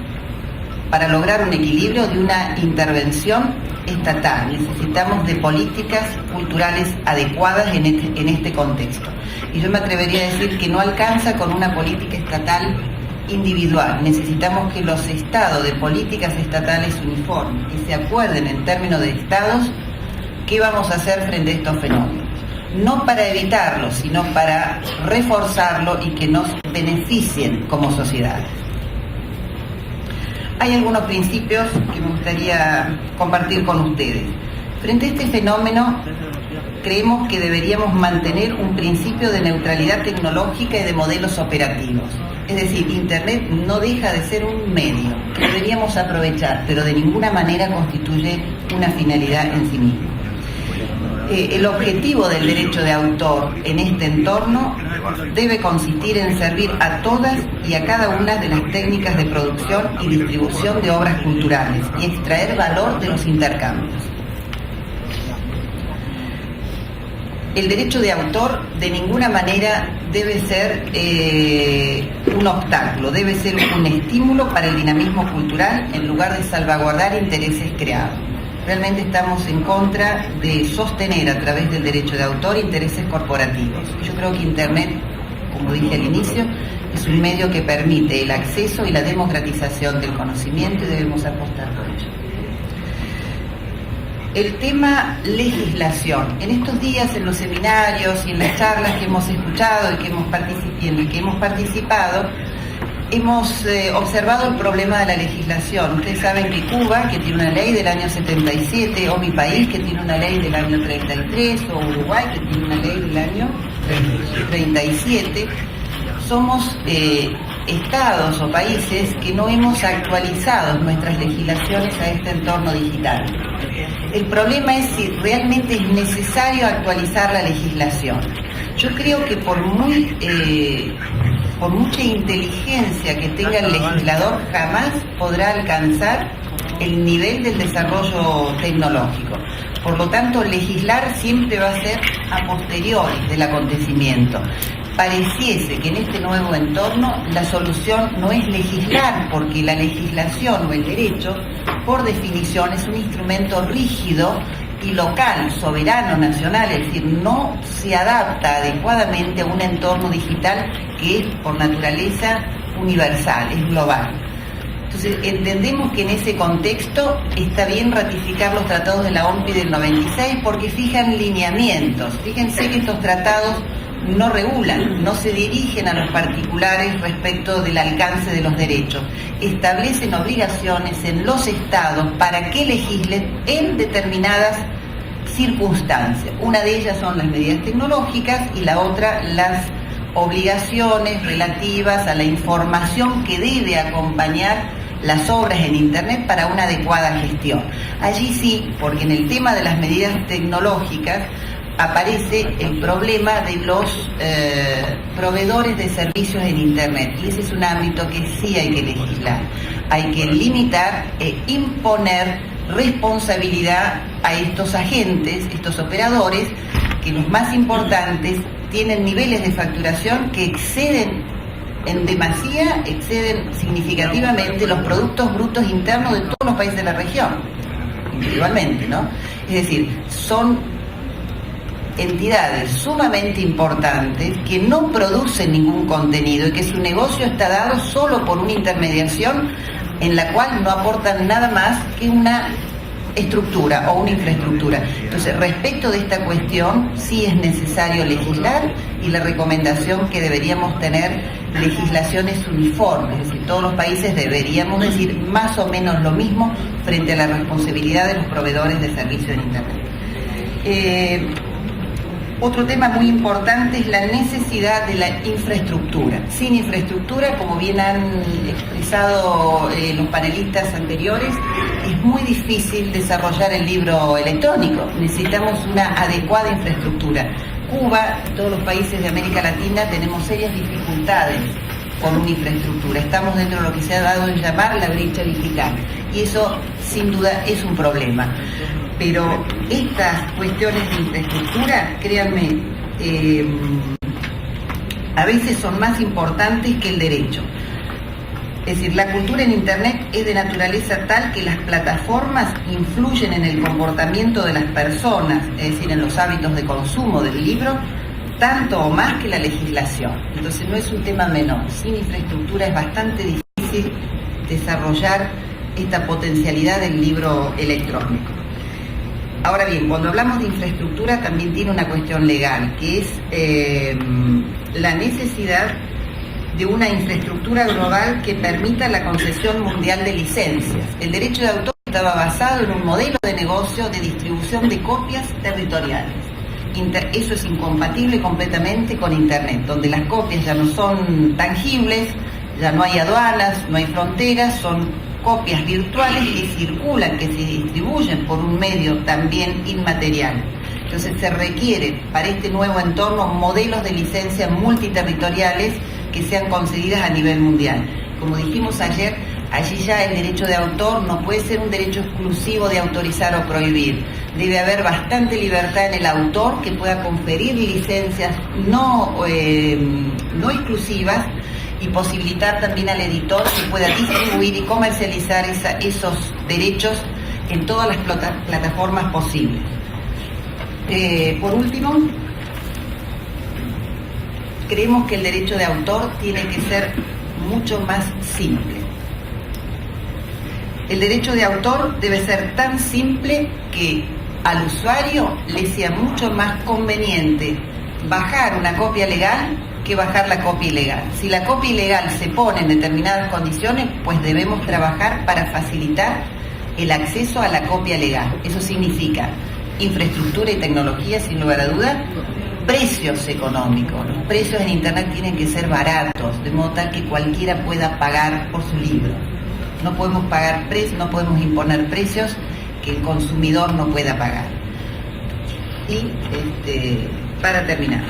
para lograr un equilibrio, de una intervención estatal. Necesitamos de políticas culturales adecuadas en este contexto. Y yo me atrevería a decir que no alcanza con una política estatal individual. Necesitamos que los estados de políticas estatales uniformes, que se acuerden en términos de estados qué vamos a hacer frente a estos fenómenos. No para evitarlo, sino para reforzarlo y que nos beneficien como sociedades. Hay algunos principios que me gustaría compartir con ustedes. Frente a este fenómeno, creemos que deberíamos mantener un principio de neutralidad tecnológica y de modelos operativos. Es decir, Internet no deja de ser un medio que deberíamos aprovechar, pero de ninguna manera constituye una finalidad en sí mismo. El objetivo del derecho de autor en este entorno debe consistir en servir a todas y a cada una de las técnicas de producción y distribución de obras culturales y extraer valor de los intercambios. El derecho de autor de ninguna manera debe ser un obstáculo, debe ser un estímulo para el dinamismo cultural en lugar de salvaguardar intereses creados. Realmente estamos en contra de sostener a través del derecho de autor intereses corporativos. Yo creo que Internet, como dije al inicio, es un medio que permite el acceso y la democratización del conocimiento y debemos apostar por ello. El tema legislación. En estos días, en los seminarios y en las charlas que hemos escuchado y en las que hemos participado, hemos observado el problema de la legislación. Ustedes saben que Cuba, que tiene una ley del año 77, o mi país, que tiene una ley del año 33, o Uruguay, que tiene una ley del año 37, somos estados o países que no hemos actualizado nuestras legislaciones a este entorno digital. El problema es si realmente es necesario actualizar la legislación. Yo creo que por mucha inteligencia que tenga el legislador, jamás podrá alcanzar el nivel del desarrollo tecnológico. Por lo tanto, legislar siempre va a ser a posteriori del acontecimiento. Pareciese que en este nuevo entorno la solución no es legislar, porque la legislación o el derecho, por definición, es un instrumento rígido y local, soberano, nacional, es decir, no se adapta adecuadamente a un entorno digital que es por naturaleza universal, es global. Entonces entendemos que en ese contexto está bien ratificar los tratados de la OMPI del 96 porque fijan lineamientos. Fíjense que estos tratados no regulan, no se dirigen a los particulares respecto del alcance de los derechos. Establecen obligaciones en los estados para que legislen en determinadas circunstancias. Una de ellas son las medidas tecnológicas y la otra las obligaciones relativas a la información que debe acompañar las obras en Internet para una adecuada gestión. Allí sí, porque en el tema de las medidas tecnológicas aparece el problema de los proveedores de servicios en Internet, y ese es un ámbito que sí hay que legislar. Hay que limitar e imponer responsabilidad a estos agentes, estos operadores, que los más importantes tienen niveles de facturación que exceden en demasía exceden significativamente los productos brutos internos de todos los países de la región, individualmente, ¿no? Es decir, son entidades sumamente importantes que no producen ningún contenido y que su negocio está dado solo por una intermediación en la cual no aportan nada más que una estructura o una infraestructura. Entonces, respecto de esta cuestión, sí es necesario legislar, y la recomendación que deberíamos tener legislaciones uniformes, es decir, todos los países deberíamos decir más o menos lo mismo frente a la responsabilidad de los proveedores de servicios en Internet. Otro tema muy importante es la necesidad de la infraestructura. Sin infraestructura, como bien han expresado los panelistas anteriores, es muy difícil desarrollar el libro electrónico. Necesitamos una adecuada infraestructura. Cuba, todos los países de América Latina, tenemos serias dificultades con una infraestructura. Estamos dentro de lo que se ha dado en llamar la brecha digital, y eso sin duda es un problema. Pero estas cuestiones de infraestructura, créanme, a veces son más importantes que el derecho. Es decir, la cultura en Internet es de naturaleza tal que las plataformas influyen en el comportamiento de las personas, es decir, en los hábitos de consumo del libro, tanto o más que la legislación. Entonces no es un tema menor. Sin infraestructura es bastante difícil desarrollar esta potencialidad del libro electrónico. Ahora bien, cuando hablamos de infraestructura también tiene una cuestión legal, que es la necesidad de una infraestructura global que permita la concesión mundial de licencias. El derecho de autor estaba basado en un modelo de negocio de distribución de copias territoriales. Eso es incompatible completamente con Internet, donde las copias ya no son tangibles, ya no hay aduanas, no hay fronteras, son copias virtuales que circulan, que se distribuyen por un medio también inmaterial. Entonces se requiere para este nuevo entorno modelos de licencias multiterritoriales que sean concedidas a nivel mundial. Como dijimos ayer, allí ya el derecho de autor no puede ser un derecho exclusivo de autorizar o prohibir. Debe haber bastante libertad en el autor que pueda conferir licencias no exclusivas, y posibilitar también al editor que pueda distribuir y comercializar esos derechos en todas las plataformas posibles. Por último, creemos que el derecho de autor tiene que ser mucho más simple. El derecho de autor debe ser tan simple que al usuario le sea mucho más conveniente bajar una copia legal que bajar la copia ilegal. Si la copia ilegal se pone en determinadas condiciones, pues debemos trabajar para facilitar el acceso a la copia legal. Eso significa infraestructura y tecnología, sin lugar a duda, precios económicos. Los precios en Internet tienen que ser baratos, de modo tal que cualquiera pueda pagar por su libro. No podemos pagar precios, no podemos imponer precios que el consumidor no pueda pagar. Y para terminar,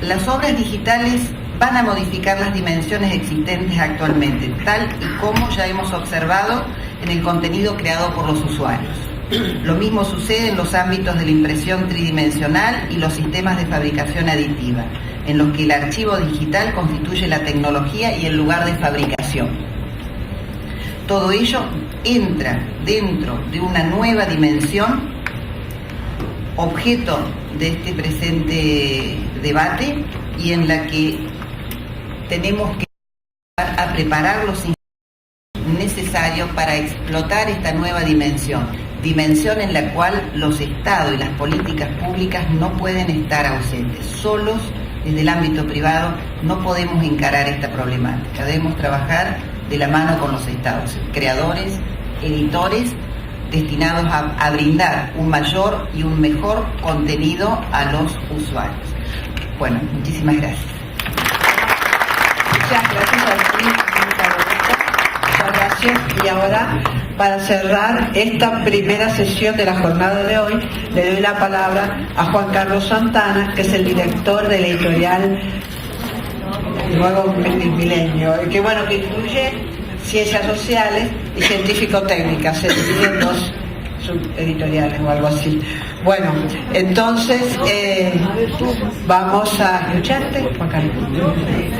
las obras digitales van a modificar las dimensiones existentes actualmente, tal y como ya hemos observado en el contenido creado por los usuarios. Lo mismo sucede en los ámbitos de la impresión tridimensional y los sistemas de fabricación aditiva, en los que el archivo digital constituye la tecnología y el lugar de fabricación. Todo ello entra dentro de una nueva dimensión, objeto de este presente debate, y en la que tenemos que empezar a preparar los instrumentos necesarios para explotar esta nueva dimensión en la cual los Estados y las políticas públicas no pueden estar ausentes. Solos, desde el ámbito privado, no podemos encarar esta problemática. Debemos trabajar de la mano con los Estados, creadores, editores, destinados a brindar un mayor y un mejor contenido a los usuarios. Bueno, muchísimas gracias. Muchas gracias a ti, muchas gracias. Y ahora, para cerrar esta primera sesión de la jornada de hoy, le doy la palabra a Juan Carlos Santana, que es el director de la editorial Nuevo Milenio, que incluye Ciencias Sociales y Científico-Técnicas, se dividen dos subeditoriales o algo así. Bueno, entonces vamos a escucharte, Juan Carlos.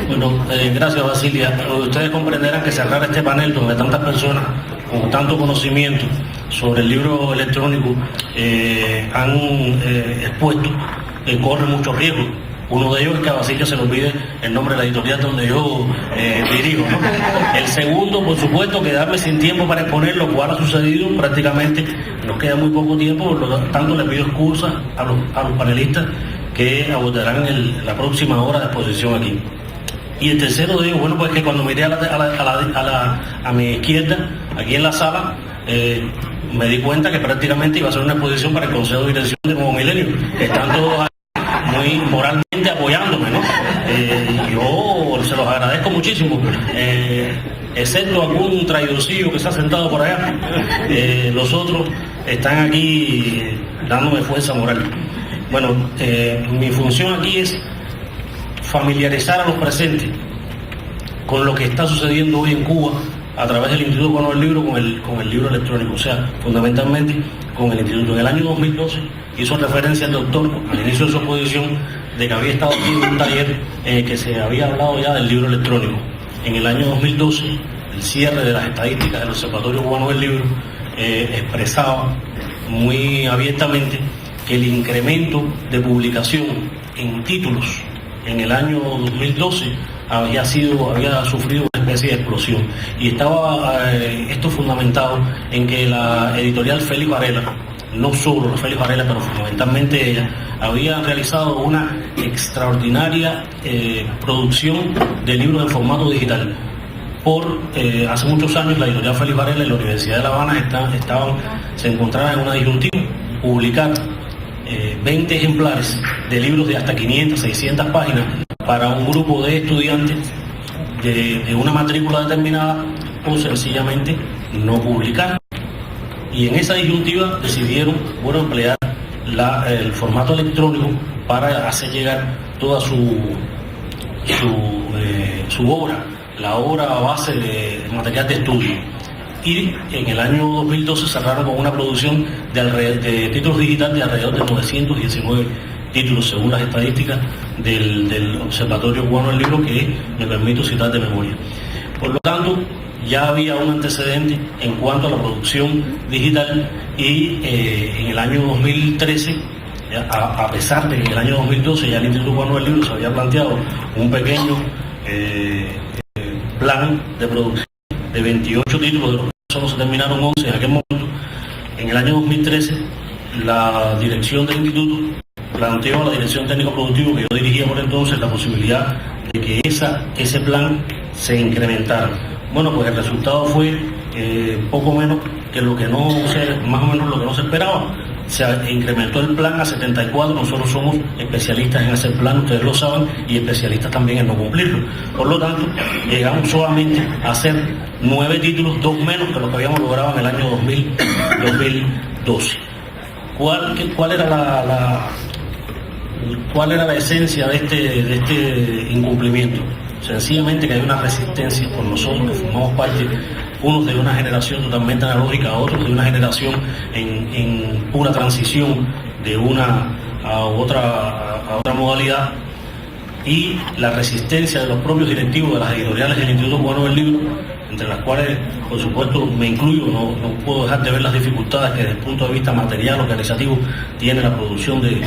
Bueno, gracias Basilia. Ustedes comprenderán que cerrar este panel donde tantas personas con tanto conocimiento sobre el libro electrónico han expuesto, corre muchos riesgos. Uno de ellos es que a Basilia se le olvide el nombre de la editorial donde yo dirijo, ¿no? El segundo, por supuesto, quedarme sin tiempo para exponer, lo cual ha sucedido prácticamente, nos queda muy poco tiempo, por lo tanto le pido excusas a los panelistas que abordarán la próxima hora de exposición aquí. Y el tercero de ellos, bueno, pues que cuando miré a mi izquierda, aquí en la sala, me di cuenta que prácticamente iba a ser una exposición para el Consejo de Dirección de Nuevo Milenio. Están todos muy moralmente apoyándome, ¿no? Yo se los agradezco muchísimo, excepto algún traidorcillo que se ha sentado por allá. Los otros están aquí dándome fuerza moral. Bueno, mi función aquí es familiarizar a los presentes con lo que está sucediendo hoy en Cuba a través del Instituto Cubano del Libro con el libro electrónico, o sea, fundamentalmente con el Instituto. En el año 2012 hizo referencia al doctor al inicio de su exposición de que había estado aquí en un taller que se había hablado ya del libro electrónico. En el año 2012, el cierre de las estadísticas del Observatorio Cubano del Libro expresaba muy abiertamente que el incremento de publicación en títulos en el año 2012 había sufrido una especie de explosión, y estaba esto fundamentado en que la editorial Félix Varela, no solo la Félix Varela, pero fundamentalmente ella, había realizado una extraordinaria producción de libros en formato digital. Hace muchos años la editorial Félix Varela y la Universidad de La Habana se encontraban en una disyuntiva: publicar 20 ejemplares de libros de hasta 500, 600 páginas para un grupo de estudiantes de una matrícula determinada, o sencillamente no publicar. Y en esa disyuntiva decidieron, emplear el formato electrónico para hacer llegar toda su obra, la obra a base de material de estudio. Y en el año 2012 cerraron con una producción de títulos digitales de alrededor de 919 títulos, según las estadísticas del Observatorio Cubano del Libro, que me permito citar de memoria. Por lo tanto, ya había un antecedente en cuanto a la producción digital, y en el año 2013, a pesar de que en el año 2012 ya el Instituto Cubano del Libro se había planteado un pequeño plan de producción de 28 títulos, de los que solo se terminaron 11 en aquel momento. En el año 2013, la dirección del instituto planteó a la dirección técnico productivo que yo dirigía por entonces la posibilidad de que ese plan se incrementara. Bueno, pues el resultado fue poco menos que más o menos lo que no se esperaba. Se incrementó el plan a 74, nosotros somos especialistas en hacer plan, ustedes lo saben, y especialistas también en no cumplirlo. Por lo tanto, llegamos solamente a hacer 9 títulos, 2 menos que lo que habíamos logrado en el año 2012. ¿Cuál era la esencia de este incumplimiento? Sencillamente que hay una resistencia por nosotros, que formamos parte, unos de una generación totalmente analógica, otros de una generación en pura transición de una a otra modalidad, y la resistencia de los propios directivos de las editoriales del Instituto Cubano del Libro, entre las cuales, por supuesto, me incluyo. No puedo dejar de ver las dificultades que desde el punto de vista material, organizativo, tiene la producción del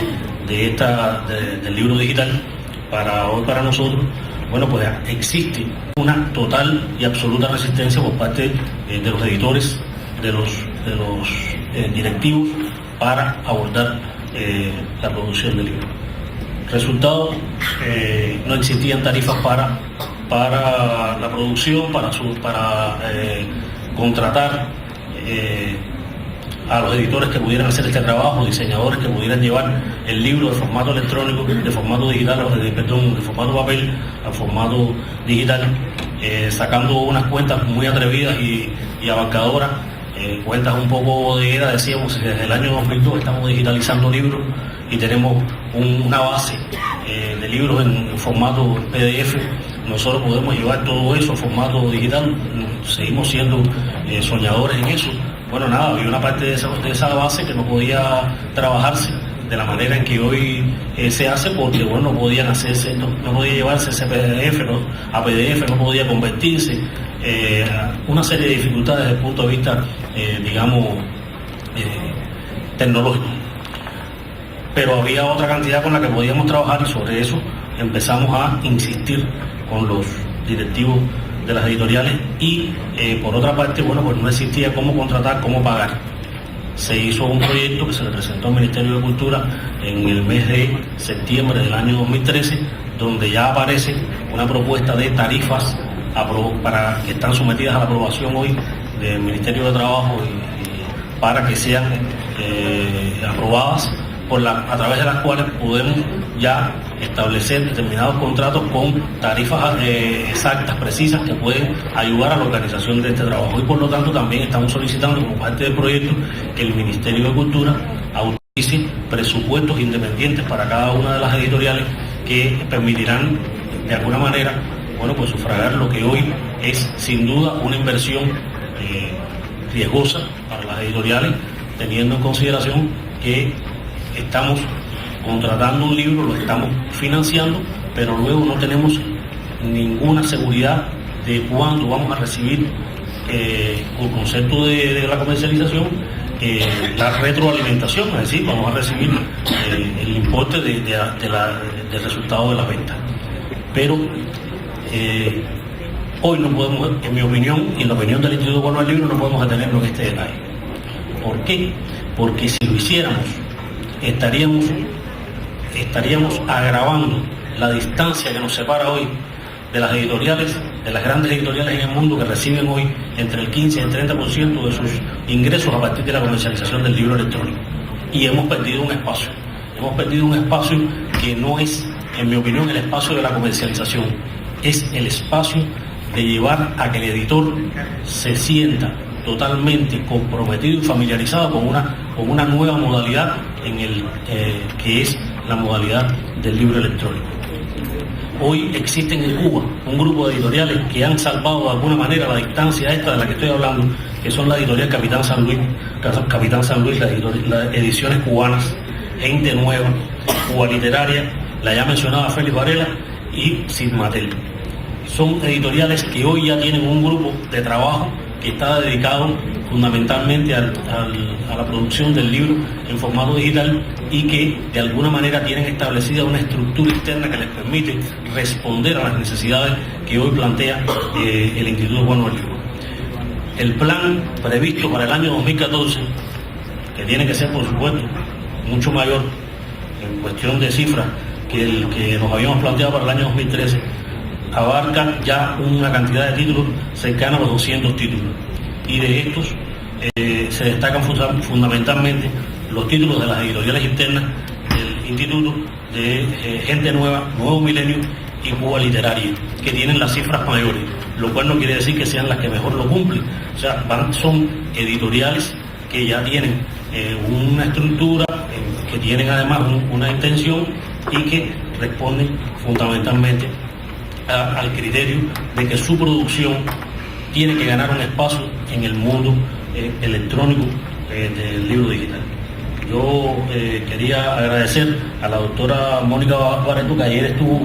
libro digital para nosotros. Bueno, pues existe una total y absoluta resistencia por parte de los editores, de los directivos, para abordar la producción del libro. Resultado, no existían tarifas para la producción, para contratar a los editores que pudieran hacer este trabajo, diseñadores que pudieran llevar el libro de formato electrónico, de formato digital, de formato papel a formato digital, sacando unas cuentas muy atrevidas y abarcadoras, cuentas un poco bodegueras. Decíamos que desde el año 2002 estamos digitalizando libros y tenemos una base de libros en formato PDF. Nosotros podemos llevar todo eso a formato digital. Seguimos siendo soñadores en eso, bueno, nada, había una parte de esa base que no podía trabajarse de la manera en que hoy se hace, porque bueno, no podían hacerse, no podía llevarse ese PDF a PDF, no podía convertirse, una serie de dificultades desde el punto de vista, digamos, tecnológico. Pero había otra cantidad con la que podíamos trabajar, y sobre eso empezamos a insistir con los directivos de las editoriales, y por otra parte, bueno, pues no existía cómo contratar, cómo pagar. Se hizo un proyecto que se le presentó al Ministerio de Cultura en el mes de septiembre del año 2013, donde ya aparece una propuesta de tarifas para que están sometidas a la aprobación hoy del Ministerio de Trabajo y para que sean aprobadas, a través de las cuales podemos ya establecer determinados contratos con tarifas exactas, precisas, que pueden ayudar a la organización de este trabajo. Y por lo tanto también estamos solicitando, como parte del proyecto, que el Ministerio de Cultura autorice presupuestos independientes para cada una de las editoriales, que permitirán de alguna manera, bueno, pues sufragar lo que hoy es sin duda una inversión riesgosa para las editoriales, teniendo en consideración que estamos contratando un libro, lo estamos financiando, pero luego no tenemos ninguna seguridad de cuándo vamos a recibir, por concepto de la comercialización, la retroalimentación, es decir, vamos a recibir el importe del resultado de la venta. Pero hoy no podemos, en mi opinión y en la opinión del Instituto Cubano del Libro, no podemos detenerlo en este detalle. ¿Por qué? Porque si lo hiciéramos, estaríamos agravando la distancia que nos separa hoy de las editoriales, de las grandes editoriales en el mundo, que reciben hoy entre el 15 y el 30% de sus ingresos a partir de la comercialización del libro electrónico. Y hemos perdido un espacio que no es, en mi opinión, el espacio de la comercialización, es el espacio de llevar a que el editor se sienta totalmente comprometido y familiarizado con una nueva modalidad que es la modalidad del libro electrónico. Hoy existen en Cuba un grupo de editoriales que han salvado de alguna manera la distancia esta de la que estoy hablando, que son la editorial Capitán San Luis, las ediciones cubanas, Gente Nueva, Cuba Literaria, la ya mencionada Félix Varela y Sidmatel. Son editoriales que hoy ya tienen un grupo de trabajo que está dedicado fundamentalmente a la producción del libro en formato digital, y que de alguna manera tienen establecida una estructura externa que les permite responder a las necesidades que hoy plantea el Instituto Cubano del Libro. El plan previsto para el año 2014, que tiene que ser, por supuesto, mucho mayor en cuestión de cifras que el que nos habíamos planteado para el año 2013, abarca ya una cantidad de títulos cercana a los 200 títulos, y de estos se destacan fundamentalmente los títulos de las editoriales internas del Instituto, de Gente Nueva, Nuevo Milenio y Cuba Literaria, que tienen las cifras mayores, lo cual no quiere decir que sean las que mejor lo cumplen. O sea, son editoriales que ya tienen una estructura, que tienen además una intención, y que responden fundamentalmente al criterio de que su producción tiene que ganar un espacio en el mundo electrónico del libro digital. Yo quería agradecer a la doctora Mónica Barreto, que ayer estuvo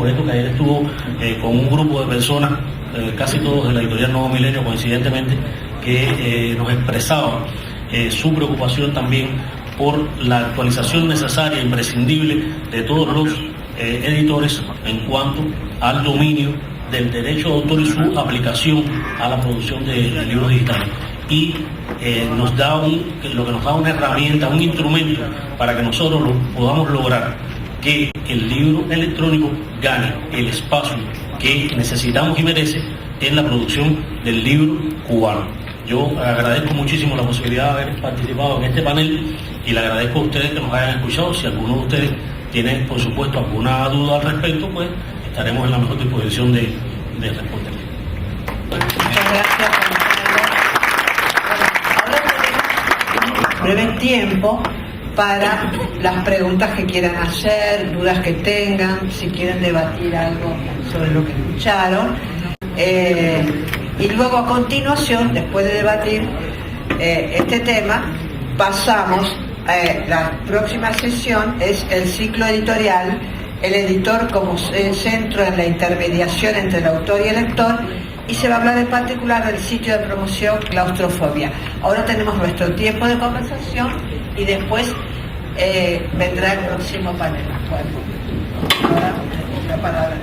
con un grupo de personas, casi todos de la editorial Nuevo Milenio, coincidentemente, que nos expresaba su preocupación también por la actualización necesaria e imprescindible de todos los editores en cuanto al dominio del derecho de autor y su aplicación a la producción de libros digitales. Y nos da lo que nos da una herramienta, un instrumento para que nosotros podamos lograr que el libro electrónico gane el espacio que necesitamos y merece en la producción del libro cubano. Yo agradezco muchísimo la posibilidad de haber participado en este panel, y le agradezco a ustedes que nos hayan escuchado. Si alguno de ustedes tiene, por supuesto, alguna duda al respecto, pues estaremos en la mejor disposición de responder. Muchas gracias. Ahora tenemos breve tiempo para las preguntas que quieran hacer, dudas que tengan, si quieren debatir algo sobre lo que escucharon. Y luego, a continuación, después de debatir, este tema, pasamos, la próxima sesión es el ciclo editorial, el editor como centro en la intermediación entre el autor y el lector, y se va a hablar en particular del sitio de promoción Claustrofobia. Ahora tenemos nuestro tiempo de conversación y después vendrá el próximo panel. Bueno, ahora la palabra.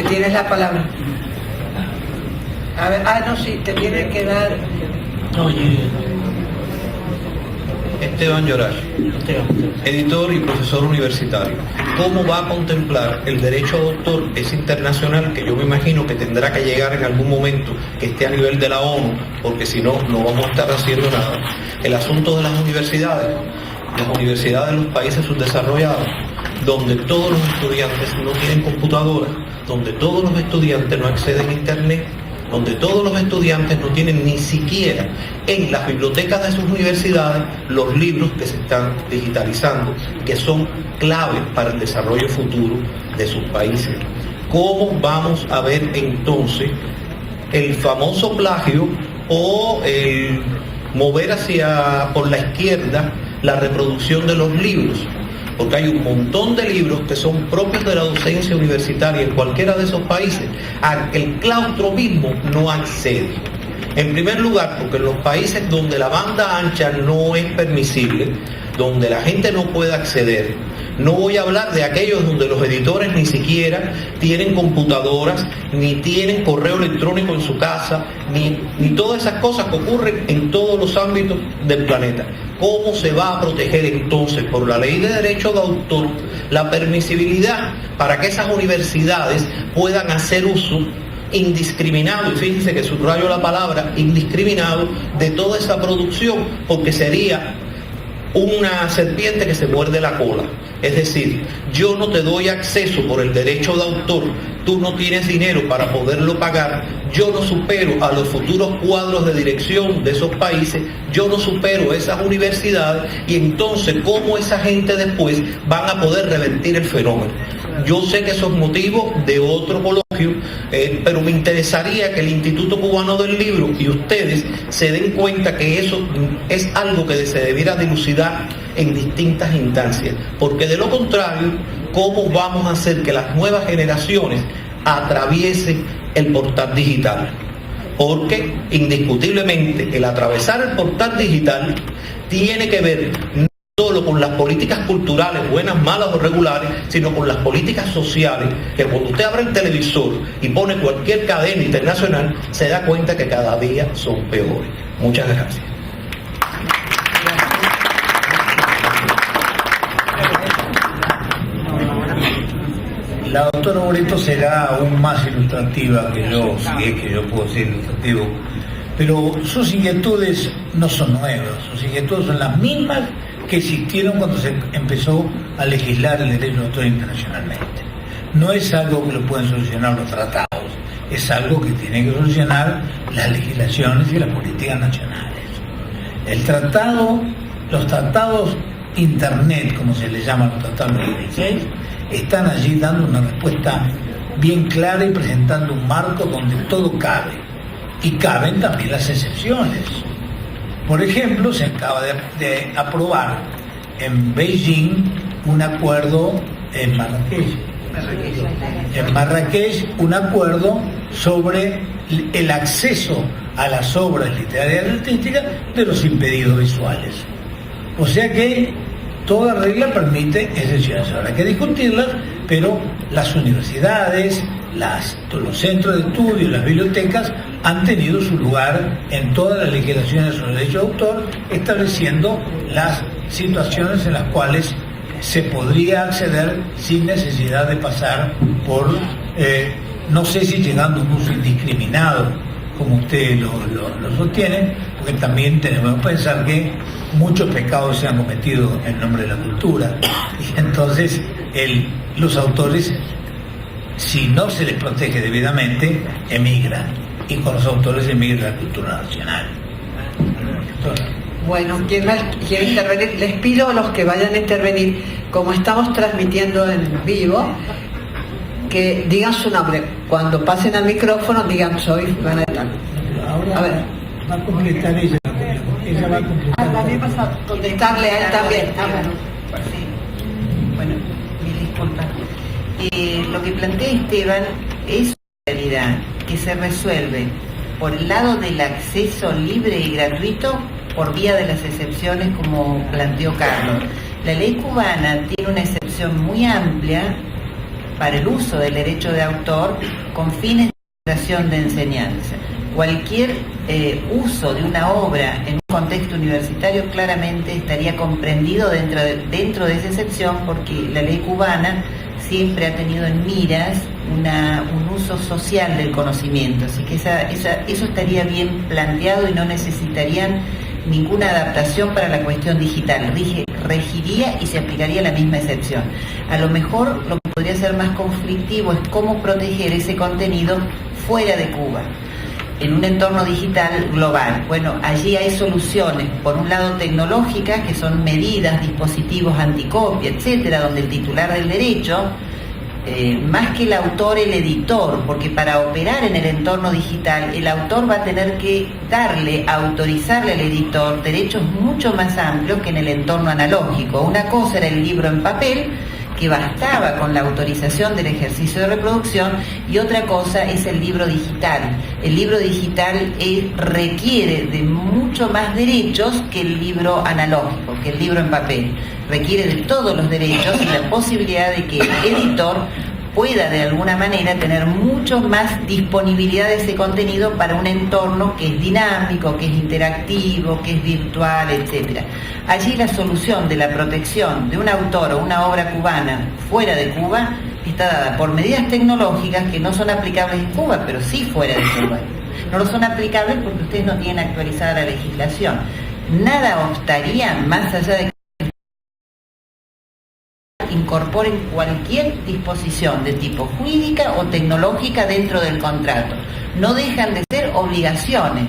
Tienes la palabra. A ver, no, sí, te tiene que dar. Oye. Esteban Llorar, editor y profesor universitario. ¿Cómo va a contemplar el derecho de autor ese internacional que yo me imagino que tendrá que llegar en algún momento, que esté a nivel de la ONU, porque si no, no vamos a estar haciendo nada? El asunto de las universidades de los países subdesarrollados, donde todos los estudiantes no tienen computadoras, donde todos los estudiantes no acceden a Internet, donde todos los estudiantes no tienen ni siquiera en las bibliotecas de sus universidades los libros que se están digitalizando, que son claves para el desarrollo futuro de sus países. ¿Cómo vamos a ver entonces el famoso plagio o el mover por la izquierda la reproducción de los libros? Porque hay un montón de libros que son propios de la docencia universitaria en cualquiera de esos países, a que el claustro mismo no accede. En primer lugar, porque en los países donde la banda ancha no es permisible, donde la gente no puede acceder, no voy a hablar de aquellos donde los editores ni siquiera tienen computadoras, ni tienen correo electrónico en su casa, ni todas esas cosas que ocurren en todos los ámbitos del planeta. ¿Cómo se va a proteger entonces por la ley de derecho de autor la permisibilidad para que esas universidades puedan hacer uso indiscriminado, y fíjense que subrayo la palabra indiscriminado, de toda esa producción? Porque sería una serpiente que se muerde la cola. Es decir, yo no te doy acceso por el derecho de autor, tú no tienes dinero para poderlo pagar, yo no supero a los futuros cuadros de dirección de esos países, yo no supero esas universidades, y entonces ¿cómo esa gente después van a poder revertir el fenómeno? Yo sé que eso es motivo de otro coloquio, pero me interesaría que el Instituto Cubano del Libro y ustedes se den cuenta que eso es algo que se debiera dilucidar en distintas instancias, porque de lo contrario, ¿cómo vamos a hacer que las nuevas generaciones atraviesen el portal digital? Porque indiscutiblemente el atravesar el portal digital tiene que ver no solo con las políticas culturales, buenas, malas o regulares, sino con las políticas sociales, que cuando usted abre el televisor y pone cualquier cadena internacional, se da cuenta que cada día son peores. Muchas gracias. La doctora Boreto será aún más ilustrativa que yo, si es que yo puedo ser ilustrativo, pero sus inquietudes no son nuevas, sus inquietudes son las mismas que existieron cuando se empezó a legislar el derecho de autor internacionalmente. No es algo que lo pueden solucionar los tratados, es algo que tienen que solucionar las legislaciones y las políticas nacionales. Los tratados Internet, como se les llama, los tratados de 16, están allí dando una respuesta bien clara y presentando un marco donde todo cabe, y caben también las excepciones. Por ejemplo, se acaba de aprobar en Beijing un acuerdo en Marrakech, un acuerdo sobre el acceso a las obras literarias y artísticas de los impedidos visuales. O sea que toda regla permite excepciones. Ahora hay que discutirlas, pero las universidades, los centros de estudio, las bibliotecas han tenido su lugar en todas las legislaciones sobre derecho de autor, estableciendo las situaciones en las cuales se podría acceder sin necesidad de pasar por, no sé si llegando a un uso indiscriminado, como ustedes lo sostienen, porque también tenemos que pensar que muchos pecados se han cometido en nombre de la cultura, y entonces los autores, si no se les protege debidamente, emigran, y con los autores emigra la cultura nacional. Entonces, bueno, ¿quién más quiere intervenir? Les pido a los que vayan a intervenir, como estamos transmitiendo en vivo, que digan su nombre. Cuando pasen al micrófono digan soy fulana de tal. A ver, Va a completar ella, ella va a completar. También vas a contestarle a él también. Sí. Bueno, mil disculpas. Lo que plantea Esteban es una realidad que se resuelve por el lado del acceso libre y gratuito por vía de las excepciones, como planteó Carlos. La ley cubana tiene una excepción muy amplia para el uso del derecho de autor con fines de administración de enseñanza. Cualquier uso de una obra en un contexto universitario claramente estaría comprendido dentro de esa excepción, porque la ley cubana siempre ha tenido en miras un uso social del conocimiento, así que eso estaría bien planteado y no necesitarían ninguna adaptación para la cuestión digital. Regiría y se aplicaría la misma excepción. A lo mejor lo que podría ser más conflictivo es cómo proteger ese contenido fuera de Cuba, en un entorno digital global. Bueno, allí hay soluciones, por un lado tecnológicas, que son medidas, dispositivos anticopia, etcétera, donde el titular del derecho, más que el autor, el editor, porque para operar en el entorno digital, el autor va a tener que autorizarle al editor derechos mucho más amplios que en el entorno analógico. Una cosa era el libro en papel, que bastaba con la autorización del ejercicio de reproducción, y otra cosa es el libro digital. El libro digital requiere de mucho más derechos que el libro analógico, que el libro en papel. Requiere de todos los derechos y la posibilidad de que el editor pueda de alguna manera tener mucho más disponibilidad de ese contenido para un entorno que es dinámico, que es interactivo, que es virtual, etc. Allí la solución de la protección de un autor o una obra cubana fuera de Cuba está dada por medidas tecnológicas que no son aplicables en Cuba, pero sí fuera de Cuba. No lo son aplicables porque ustedes no tienen actualizada la legislación. Nada obstaría, más allá de que incorporen cualquier disposición de tipo jurídica o tecnológica dentro del contrato. No dejan de ser obligaciones,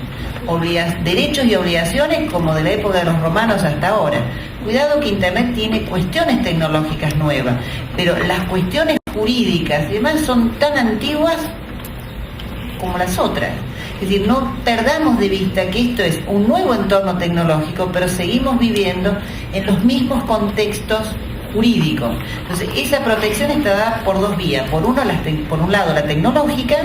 derechos y obligaciones como de la época de los romanos hasta ahora. Cuidado que Internet tiene cuestiones tecnológicas nuevas, pero las cuestiones jurídicas y demás son tan antiguas como las otras. Es decir, no perdamos de vista que esto es un nuevo entorno tecnológico, pero seguimos viviendo en los mismos contextos jurídico. Entonces, esa protección está dada por dos vías. Por un lado, la tecnológica,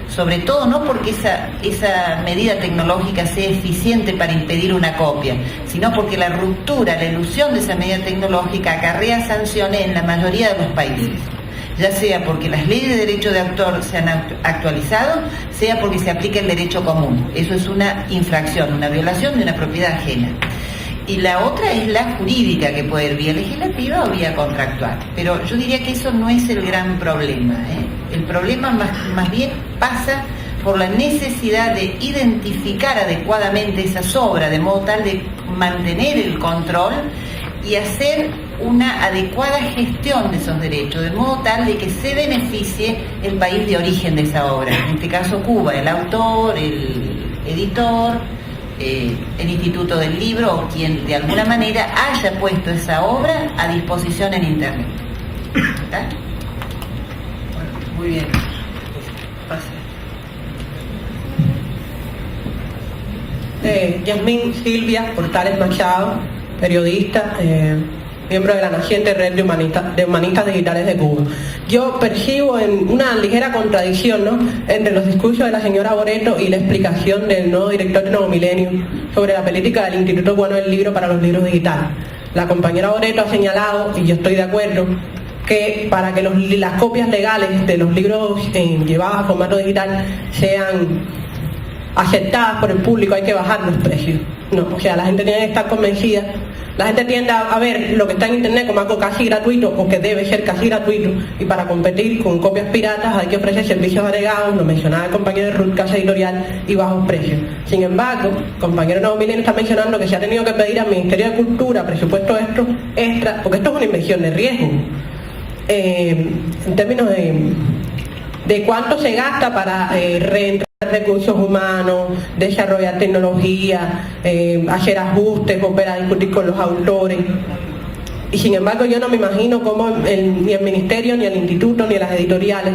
sobre todo no porque esa medida tecnológica sea eficiente para impedir una copia, sino porque la ruptura, la elusión de esa medida tecnológica acarrea sanciones en la mayoría de los países, ya sea porque las leyes de derecho de autor se han actualizado, sea porque se aplica el derecho común. Eso es una infracción, una violación de una propiedad ajena. Y la otra es la jurídica, que puede ir vía legislativa o vía contractual. Pero yo diría que eso no es el gran problema, El problema más bien pasa por la necesidad de identificar adecuadamente esas obras, de modo tal de mantener el control y hacer una adecuada gestión de esos derechos, de modo tal de que se beneficie el país de origen de esa obra. En este caso Cuba, el autor, el editor, el Instituto del Libro o quien de alguna manera haya puesto esa obra a disposición en Internet. ¿Está? Bueno, muy bien. Yasmín Silvia Portales Machado, periodista, miembro de la naciente red de humanistas digitales de Cuba. Yo percibo en una ligera contradicción, ¿no?, entre los discursos de la señora Boreto y la explicación del nuevo director de Nuevo Milenio sobre la política del Instituto Cubano del Libro para los libros digitales. La compañera Boreto ha señalado, y yo estoy de acuerdo, que para que las copias legales de los libros llevados a formato digital sean aceptadas por el público hay que bajar los precios. No, o sea, la gente tiene que estar convencida. La gente tiende a ver lo que está en Internet como algo casi gratuito o que debe ser casi gratuito, y para competir con copias piratas hay que ofrecer servicios agregados, lo mencionaba el compañero de Ruth, casa editorial, y bajos precios. Sin embargo, el compañero Nuevo Milenio está mencionando que se ha tenido que pedir al Ministerio de Cultura presupuesto extra, porque esto es una inversión de riesgo. En términos de cuánto se gasta para reentrar recursos humanos, desarrollar tecnología, hacer ajustes, volver a discutir con los autores. Y sin embargo yo no me imagino cómo ni el ministerio, ni el instituto, ni las editoriales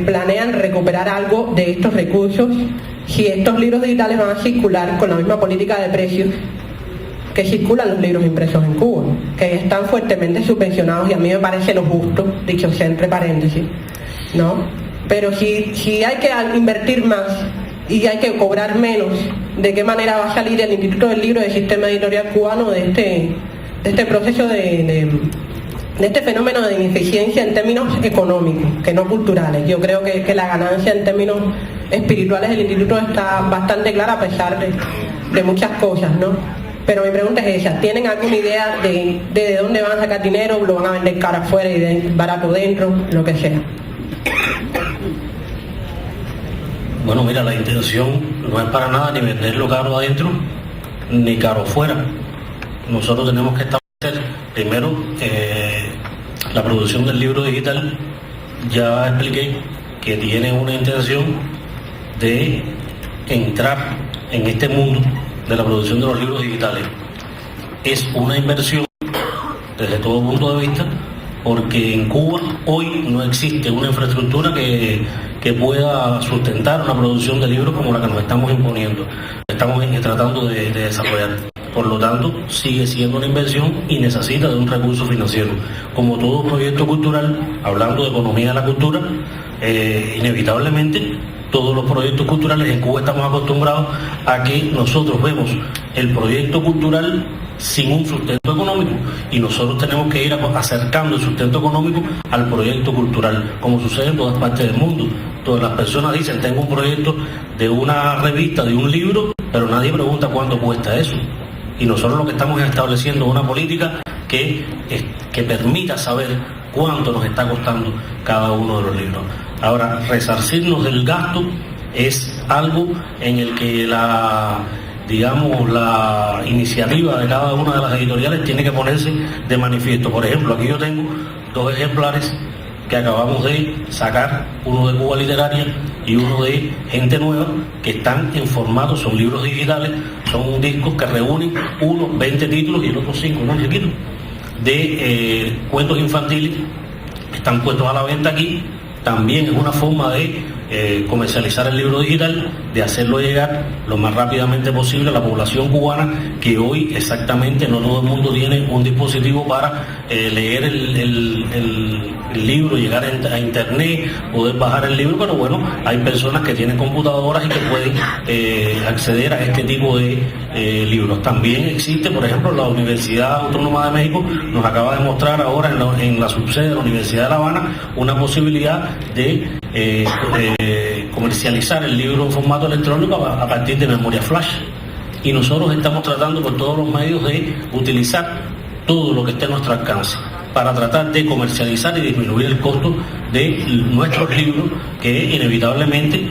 planean recuperar algo de estos recursos si estos libros digitales van a circular con la misma política de precios que circulan los libros impresos en Cuba, que están fuertemente subvencionados, y a mí me parece lo justo, dicho sea entre paréntesis, ¿no? Pero si hay que invertir más y hay que cobrar menos, ¿de qué manera va a salir el Instituto del Libro del Sistema Editorial Cubano de este proceso de este fenómeno de ineficiencia en términos económicos, que no culturales? Yo creo que la ganancia en términos espirituales del instituto está bastante clara, a pesar de muchas cosas, ¿no? Pero mi pregunta es esa: ¿tienen alguna idea de dónde van a sacar dinero? ¿Lo van a vender caro afuera y barato dentro? Lo que sea. Bueno, mira, la intención no es para nada ni venderlo caro adentro ni caro afuera. Nosotros tenemos que establecer primero la producción del libro digital. Ya expliqué que tiene una intención de entrar en este mundo de la producción de los libros digitales. Es una inversión desde todo punto de vista, porque en Cuba hoy no existe una infraestructura que pueda sustentar una producción de libros como la que nos estamos imponiendo, estamos tratando de desarrollar. Por lo tanto, sigue siendo una inversión y necesita de un recurso financiero. Como todo proyecto cultural, hablando de economía de la cultura, inevitablemente todos los proyectos culturales en Cuba estamos acostumbrados a que nosotros vemos el proyecto cultural sin un sustento económico, y nosotros tenemos que ir acercando el sustento económico al proyecto cultural, como sucede en todas partes del mundo. Todas las personas dicen: tengo un proyecto de una revista, de un libro, pero nadie pregunta cuánto cuesta eso. Y nosotros lo que estamos estableciendo es una política que permita saber cuánto nos está costando cada uno de los libros. Ahora, resarcirnos del gasto es algo en el que la iniciativa de cada una de las editoriales tiene que ponerse de manifiesto. Por ejemplo, aquí yo tengo 2 ejemplares que acabamos de sacar, uno de Cuba Literaria y uno de Gente Nueva, que están en formato, son libros digitales, son discos que reúnen 20 títulos y el otro 5, ¿no? Chiquitos, de cuentos infantiles, están puestos a la venta aquí. También es una forma de comercializar el libro digital, de hacerlo llegar lo más rápidamente posible a la población cubana, que hoy exactamente no todo el mundo tiene un dispositivo para leer el libro, llegar a internet, poder bajar el libro, pero bueno, hay personas que tienen computadoras y que pueden acceder a este tipo de libros. También existe, por ejemplo, la Universidad Autónoma de México nos acaba de mostrar ahora en la subsede de la Universidad de La Habana una posibilidad de comercializar el libro en formato electrónico a partir de memoria flash, y nosotros estamos tratando por todos los medios de utilizar todo lo que esté a nuestro alcance para tratar de comercializar y disminuir el costo de nuestros libros, que inevitablemente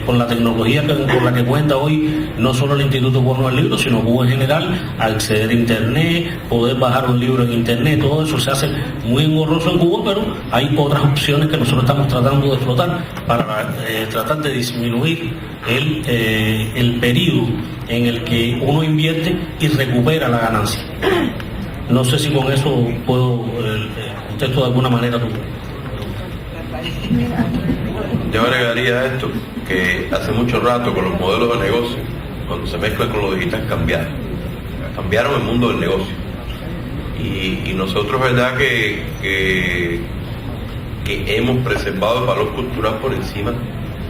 con la tecnología con la que cuenta hoy no solo el Instituto Cubano del Libro, sino Cuba en general, acceder a internet, poder bajar un libro en internet, todo eso se hace muy engorroso en Cuba, pero hay otras opciones que nosotros estamos tratando de explotar para tratar de disminuir el periodo en el que uno invierte y recupera la ganancia. No sé si con eso puedo contesto de alguna manera tú. Yo agregaría a esto que hace mucho rato con los modelos de negocio, cuando se mezclan con lo digital, cambiaron el mundo del negocio, y nosotros, verdad que hemos preservado el valor cultural por encima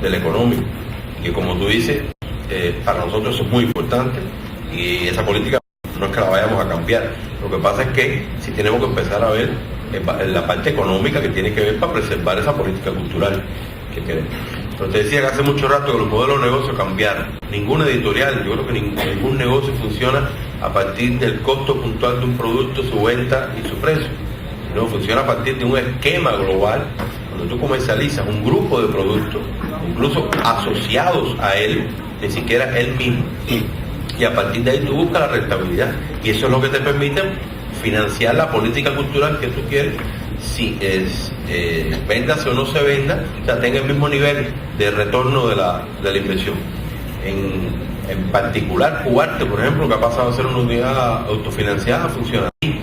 del económico, que como tú dices, para nosotros eso es muy importante, y esa política no es que la vayamos a cambiar. Lo que pasa es que sí tenemos que empezar a ver la parte económica que tiene que ver para preservar esa política cultural que queremos. Pero te decía que hace mucho rato que los modelos de negocio cambiaron. Ninguna editorial, yo creo que ningún negocio funciona a partir del costo puntual de un producto, su venta y su precio. No, funciona a partir de un esquema global, donde tú comercializas un grupo de productos, incluso asociados a él, ni siquiera él mismo. Y a partir de ahí tú buscas la rentabilidad, y eso es lo que te permite financiar la política cultural que tú quieres, si venda o no se venda, o sea, tenga el mismo nivel de retorno de la inversión. En particular, Cuarte, por ejemplo, que ha pasado a ser una unidad autofinanciada, funciona así.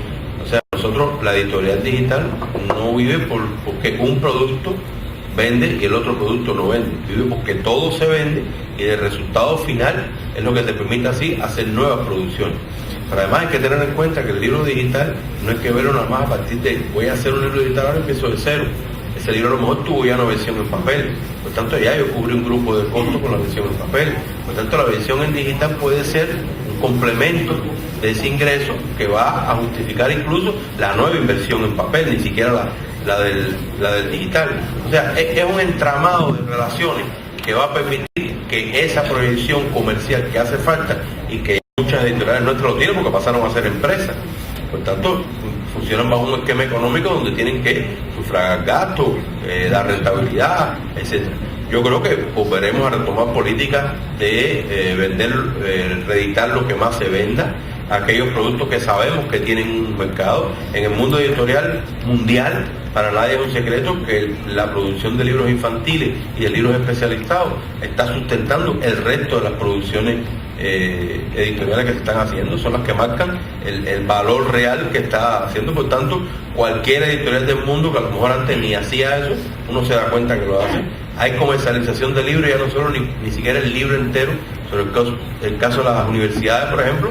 O sea, nosotros, la editorial digital no vive porque un producto vende y el otro producto no vende, porque todo se vende y el resultado final es lo que te permite así hacer nuevas producciones. Pero además hay que tener en cuenta que el libro digital no hay que verlo nada más a partir de voy a hacer un libro digital, ahora empiezo de cero. Ese libro a lo mejor tuvo ya una versión en papel, por tanto ya yo cubrí un grupo de costos con la versión en papel, por tanto la versión en digital puede ser un complemento de ese ingreso que va a justificar incluso la nueva inversión en papel, ni siquiera la del digital. O sea, es un entramado de relaciones que va a permitir que esa proyección comercial que hace falta y que muchas editoriales nuestras lo tienen porque pasaron a ser empresas, por tanto funcionan bajo un esquema económico donde tienen que sufragar gastos, dar rentabilidad, etcétera. Yo creo que volveremos a retomar políticas de vender, reeditar lo que más se venda, aquellos productos que sabemos que tienen un mercado. En el mundo editorial mundial, para nadie es un secreto que la producción de libros infantiles y de libros especializados está sustentando el resto de las producciones editoriales que se están haciendo, son las que marcan el valor real que está haciendo. Por tanto, cualquier editorial del mundo que a lo mejor antes ni hacía eso, uno se da cuenta que lo hace. Hay comercialización de libros, ya no solo ni siquiera el libro entero, sobre el caso de las universidades, por ejemplo,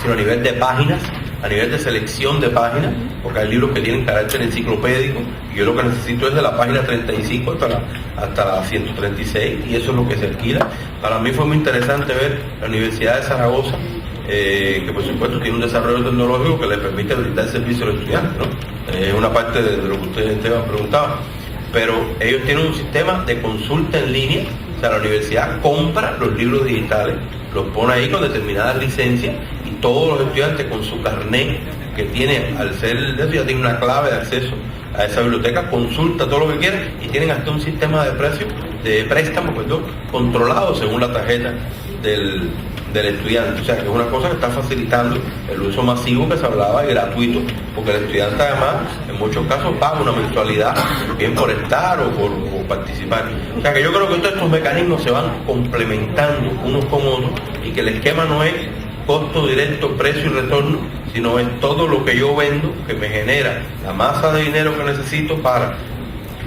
sino a nivel de páginas, a nivel de selección de páginas, porque hay libros que tienen carácter enciclopédico, y yo lo que necesito es de la página 35 hasta la 136, y eso es lo que se alquila. Para mí fue muy interesante ver la Universidad de Zaragoza, que por supuesto tiene un desarrollo tecnológico que le permite brindar servicio a los estudiantes, ¿no? Es una parte de lo que ustedes Esteban preguntaban, pero ellos tienen un sistema de consulta en línea. O sea, la universidad compra los libros digitales, los pone ahí con determinadas licencias y todos los estudiantes con su carnet que tiene, al ser de eso, ya tiene una clave de acceso a esa biblioteca, consulta todo lo que quiera y tienen hasta un sistema de precios, de préstamo, controlado según la tarjeta del estudiante. O sea, que es una cosa que está facilitando el uso masivo que se hablaba y gratuito, porque el estudiante además en muchos casos paga una mensualidad, bien por estar o por participar. O sea, que yo creo que todos estos mecanismos se van complementando unos con otros y que el esquema no es costo directo, precio y retorno, sino es todo lo que yo vendo que me genera la masa de dinero que necesito para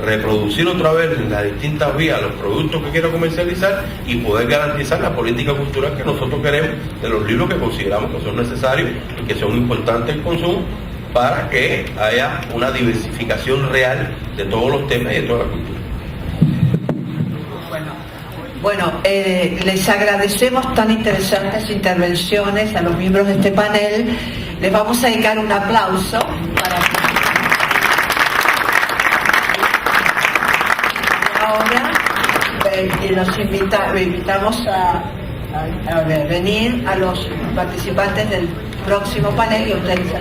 reproducir otra vez en las distintas vías los productos que quiero comercializar y poder garantizar la política cultural que nosotros queremos de los libros que consideramos que son necesarios y que son importantes en consumo para que haya una diversificación real de todos los temas y de toda la cultura. Bueno, les agradecemos tan interesantes intervenciones a los miembros de este panel. Les vamos a dedicar un aplauso para ahora y los invitamos a venir a los participantes del próximo panel y ustedes